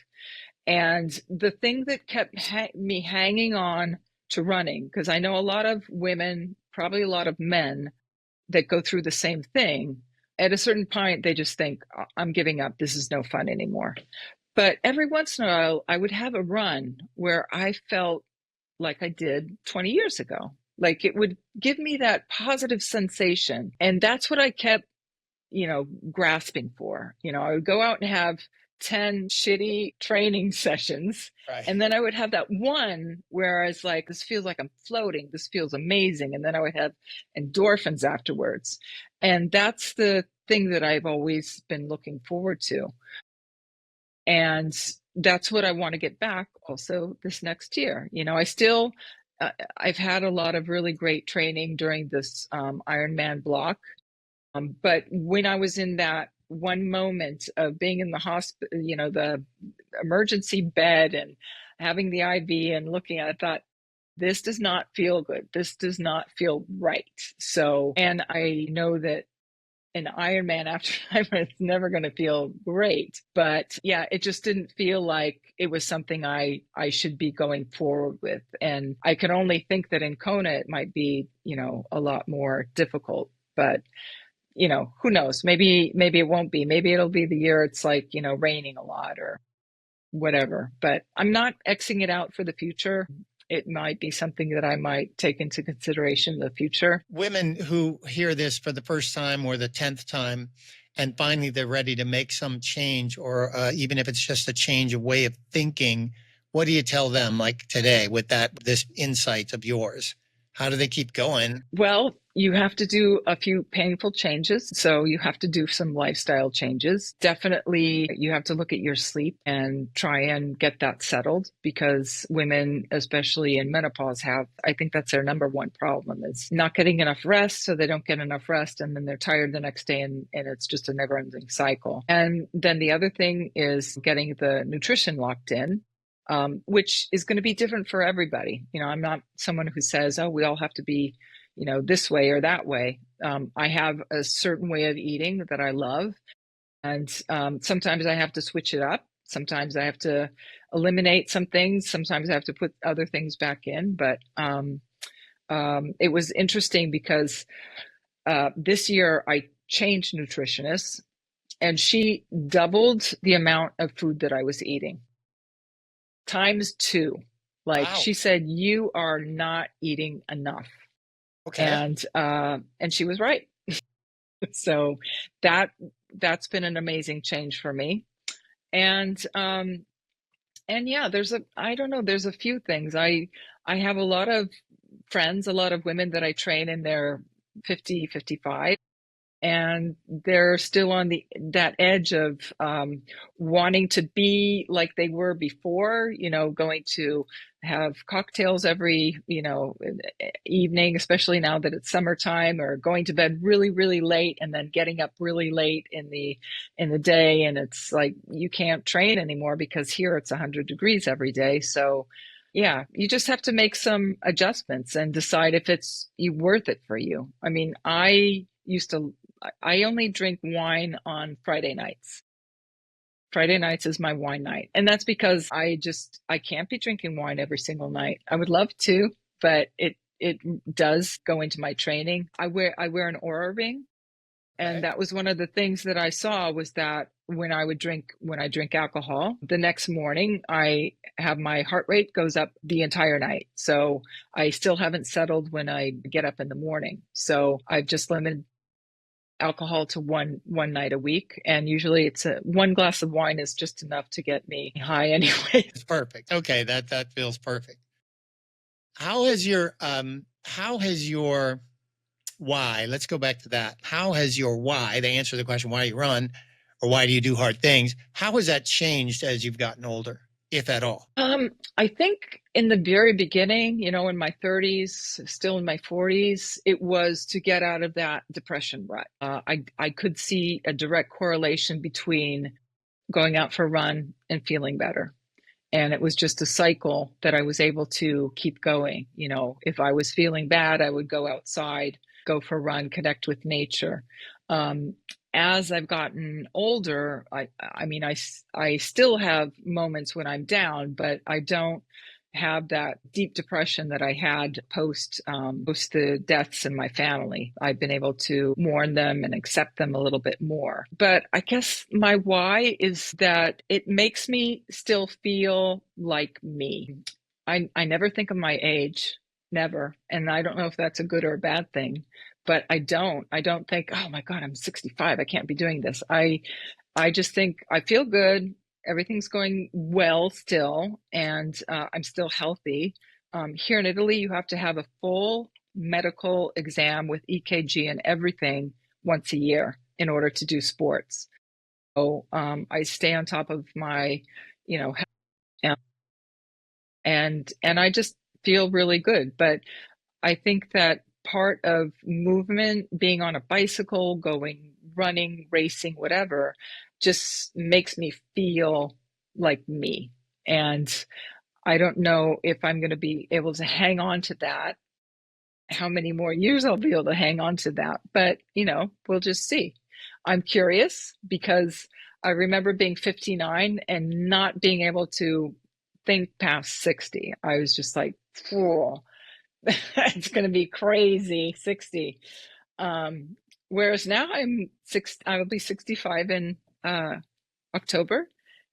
And the thing that kept me hanging on to running, because I know a lot of women, probably a lot of men that go through the same thing, at a certain point, they just think, I'm giving up. This is no fun anymore. But every once in a while, I would have a run where I felt like I did 20 years ago. Like it would give me that positive sensation. And that's what I kept, grasping for. I would go out and have 10 shitty training sessions. Right. And then I would have that one where I was like, this feels like I'm floating. This feels amazing. And then I would have endorphins afterwards. And that's the thing that I've always been looking forward to. And that's what I want to get back also this next year. I've had a lot of really great training during this Ironman block. But when I was in that one moment of being in the hospital, the emergency bed and having the IV and looking at it, I thought, this does not feel good. This does not feel right. So, and I know that an Ironman after time, it's never going to feel great. But yeah, it just didn't feel like it was something I should be going forward with. And I can only think that in Kona, it might be, a lot more difficult. But who knows? Maybe it won't be. Maybe it'll be the year it's like, raining a lot or whatever. But I'm not Xing it out for the future. It might be something that I might take into consideration in the future. Women who hear this for the first time or the 10th time, and finally they're ready to make some change, or even if it's just a change of way of thinking, what do you tell them, like today, with this insight of yours? How do they keep going? Well, you have to do a few painful changes. So you have to do some lifestyle changes. Definitely, you have to look at your sleep and try and get that settled, because women, especially in menopause, I think that's their number one problem, is not getting enough rest. So they don't get enough rest, and then they're tired the next day, and it's just a never ending cycle. And then the other thing is getting the nutrition locked in. Which is going to be different for everybody. I'm not someone who says, oh, we all have to be this way or that way. I have a certain way of eating that I love. And sometimes I have to switch it up. Sometimes I have to eliminate some things. Sometimes I have to put other things back in. But it was interesting because this year I changed nutritionists, and she doubled the amount of food that I was eating. ×2. Like, Wow. she said, you are not eating enough. Okay. And she was right. So that's been an amazing change for me. And yeah, there's a few things. I have a lot of friends, a lot of women that I train, and they're 50, 55. And they're still on that edge of wanting to be like they were before, going to have cocktails every, evening, especially now that it's summertime, or going to bed really, really late and then getting up really late in the day. And it's like, you can't train anymore because here it's 100 degrees every day. So yeah, you just have to make some adjustments and decide if it's worth it for you. I mean, I only drink wine on Friday nights. Friday nights is my wine night. And that's because I can't be drinking wine every single night. I would love to, but it does go into my training. I wear an Oura ring. And that was one of the things that I saw, was that when I drink alcohol, the next morning I have my heart rate goes up the entire night. So I still haven't settled when I get up in the morning. So I've just limited alcohol to one night a week, and usually it's one glass of wine is just enough to get me high anyway. It's perfect. Okay, that feels perfect. How has your why, let's go back to that. How has your why, to answer the question, why you run or why do you do hard things, how has that changed as you've gotten older, if at all? I think in the very beginning, in my 30s, still in my 40s, it was to get out of that depression rut. I could see a direct correlation between going out for a run and feeling better. And it was just a cycle that I was able to keep going. If I was feeling bad, I would go outside, go for a run, connect with nature. As I've gotten older, I still have moments when I'm down, but I don't have that deep depression that I had post the deaths in my family. I've been able to mourn them and accept them a little bit more. But I guess my why is that it makes me still feel like me. I never think of my age, never. And I don't know if that's a good or a bad thing, but I don't think, oh my God, I'm 65. I can't be doing this. I just think I feel good. Everything's going well still, and I'm still healthy. Here in Italy, you have to have a full medical exam with EKG and everything once a year in order to do sports. So I stay on top of my, health, and I just feel really good. But I think that part of movement, being on a bicycle, going running, racing, whatever, just makes me feel like me. And I don't know if I'm going to be able to hang on to that, how many more years I'll be able to hang on to that. But, we'll just see. I'm curious because I remember being 59 and not being able to think past 60. I was just like, whoa, it's going to be crazy, 60. Whereas now I will be 65 in October,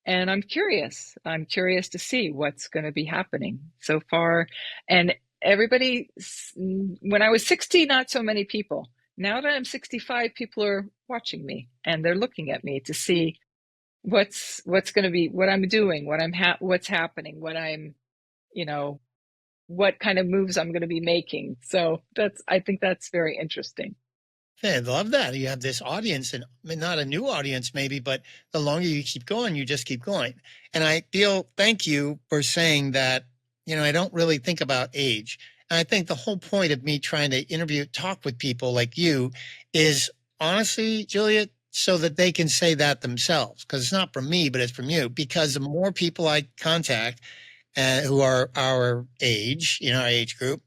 and I'm curious. I'm curious to see what's going to be happening so far. And everybody, when I was 60, not so many people. Now that I'm 65, people are watching me and they're looking at me to see what's going to be, what I'm doing, what's happening, what I'm, what kind of moves I'm going to be making. So I think that's very interesting. I love that. You have this audience, and I mean, not a new audience maybe, but the longer you keep going, you just keep going. And I feel, thank you for saying that, I don't really think about age. And I think the whole point of me trying to talk with people like you is honestly, Julia, so that they can say that themselves, because it's not from me, but it's from you. Because the more people I contact who are our age, our age group,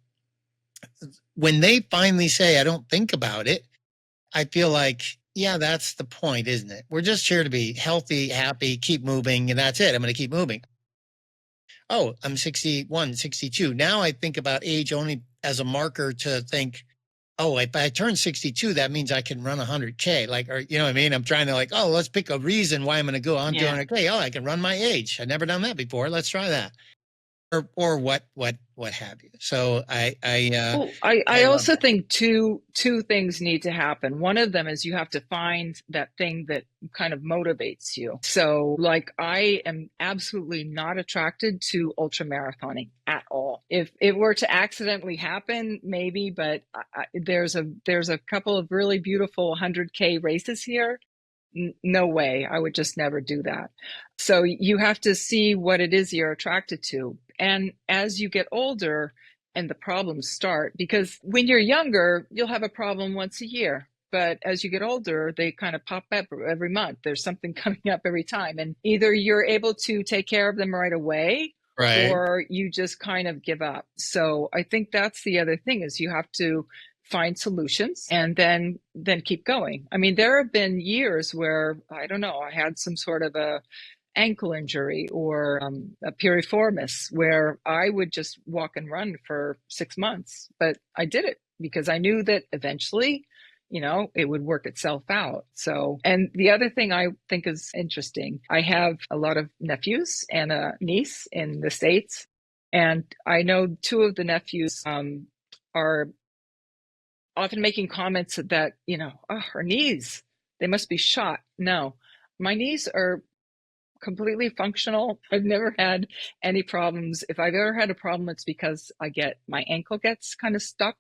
when they finally say, I don't think about it, I feel like, yeah, that's the point, isn't it? We're just here to be healthy, happy, keep moving, and that's it. I'm going to keep moving. Oh, I'm 61, 62. Now I think about age only as a marker to think, oh, if I turn 62, that means I can run 100K. Or you know what I mean? I'm trying to let's pick a reason why I'm going to go on 200K. Oh, I can run my age. I've never done that before. Let's try that. Or what have you. So I also think two things need to happen. One of them is you have to find that thing that kind of motivates you. So I am absolutely not attracted to ultra marathoning at all. If it were to accidentally happen, maybe, but there's a couple of really beautiful 100K races here. No way. I would just never do that. So you have to see what it is you're attracted to. And as you get older and the problems start, because when you're younger, you'll have a problem once a year. But as you get older, they kind of pop up every month. There's something coming up every time. And either you're able to take care of them right away, right, or you just kind of give up. So I think that's the other thing is you have to find solutions and then keep going. I mean, there have been years where, I don't know, I had some sort of a ankle injury or a piriformis where I would just walk and run for 6 months, but I did it because I knew that eventually, it would work itself out. So, and the other thing I think is interesting, I have a lot of nephews and a niece in the States, and I know two of the nephews are often making comments that, oh, her knees, they must be shot. No, my knees are completely functional. I've never had any problems. If I've ever had a problem, it's because my ankle gets kind of stuck.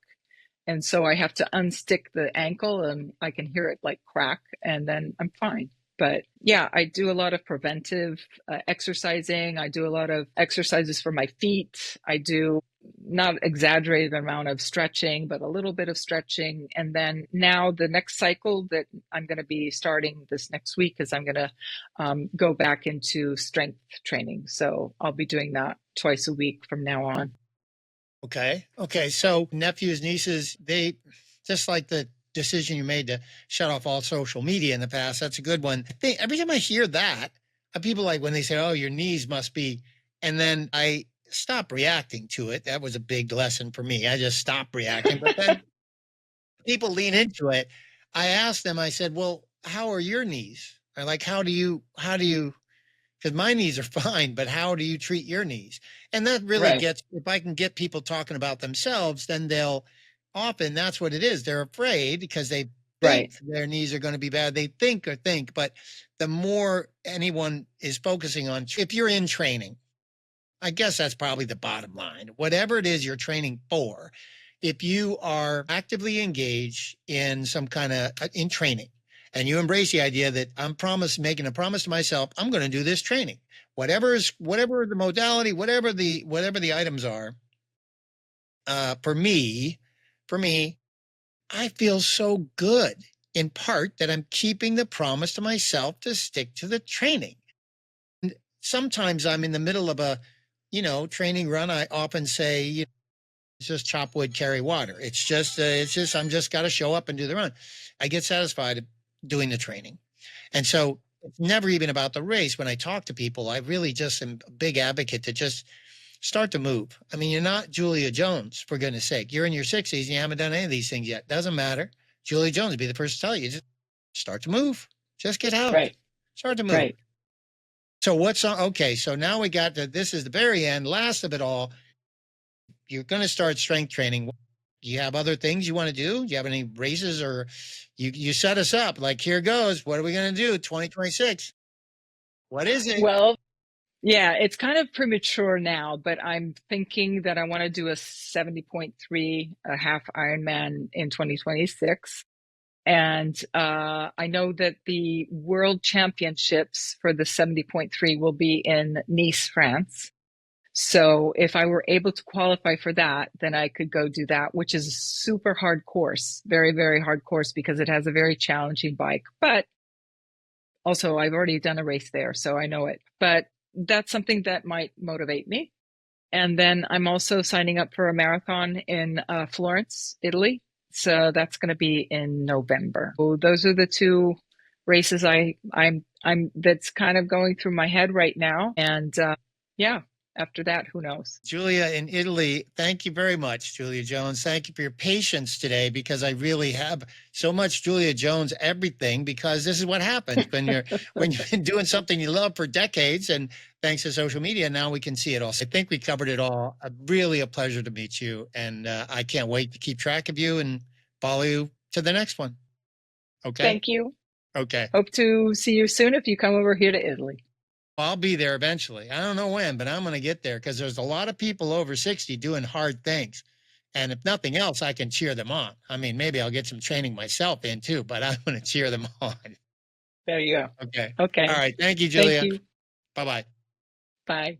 And so I have to unstick the ankle and I can hear it crack and then I'm fine. But yeah, I do a lot of preventive exercising. I do a lot of exercises for my feet. I do not exaggerated amount of stretching, but a little bit of stretching. And then now the next cycle that I'm going to be starting this next week is I'm going to go back into strength training. So I'll be doing that twice a week from now on. Okay. So nephews, nieces, they just like the decision you made to shut off all social media in the past. That's a good one. Every time I hear that, people when they say, oh, your knees must be, and then I stop reacting to it. That was a big lesson for me. I just stopped reacting. But then people lean into it. I asked them, I said, well, how are your knees? Or how do you, because my knees are fine, but how do you treat your knees? And that really gets, if I can get people talking about themselves, then often that's what it is. They're afraid because they think their knees are going to be bad. They think, but the more anyone is focusing on, if you're in training, I guess that's probably the bottom line. Whatever it is you're training for, if you are actively engaged in some kind of in training and you embrace the idea that I'm making a promise to myself, I'm going to do this training, whatever the modality, whatever the items are, for me, I feel so good in part that I'm keeping the promise to myself to stick to the training. And sometimes I'm in the middle of a, training run. I often say, it's just chop wood, carry water. I'm just got to show up and do the run. I get satisfied doing the training. And so it's never even about the race. When I talk to people, I really just am a big advocate to just start to move. I mean, you're not Julia Jones, for goodness sake. You're in your 60s and you haven't done any of these things yet. Doesn't matter. Julia Jones would be the first to tell you, just start to move. Just get out. Start to move. So okay, so now we got to, this is the very end, last of it all. You're going to start strength training. Do you have other things you want to do? Do you have any races, or you set us up here goes. What are we going to do? 2026. What is it? Well, Yeah, it's kind of premature now, but I'm thinking that I want to do a 70.3, a half Ironman in 2026. And I know that the World Championships for the 70.3 will be in Nice, France. So if I were able to qualify for that, then I could go do that, which is a super hard course, very, very hard course because it has a very challenging bike. But also, I've already done a race there, so I know it. But that's something that might motivate me. And then I'm also signing up for a marathon in Florence, Italy. So that's going to be in November. So those are the two races I'm that's kind of going through my head right now. And yeah, after that, who knows? Julia in Italy, thank you very much, Julia Jones. Thank you for your patience today, because I really have so much Julia Jones everything, because this is what happens when you've been doing something you love for decades, and thanks to social media, now we can see it all. So I think we covered it all. Really a pleasure to meet you, and I can't wait to keep track of you and follow you to the next one. Okay? Thank you. Okay. Hope to see you soon if you come over here to Italy. I'll be there eventually. I don't know when, but I'm going to get there, because there's a lot of people over 60 doing hard things. And if nothing else, I can cheer them on. I mean, maybe I'll get some training myself in too, but I'm going to cheer them on. There you go. Okay. Okay. All right. Thank you, Julia. Thank you. Bye-bye. Bye.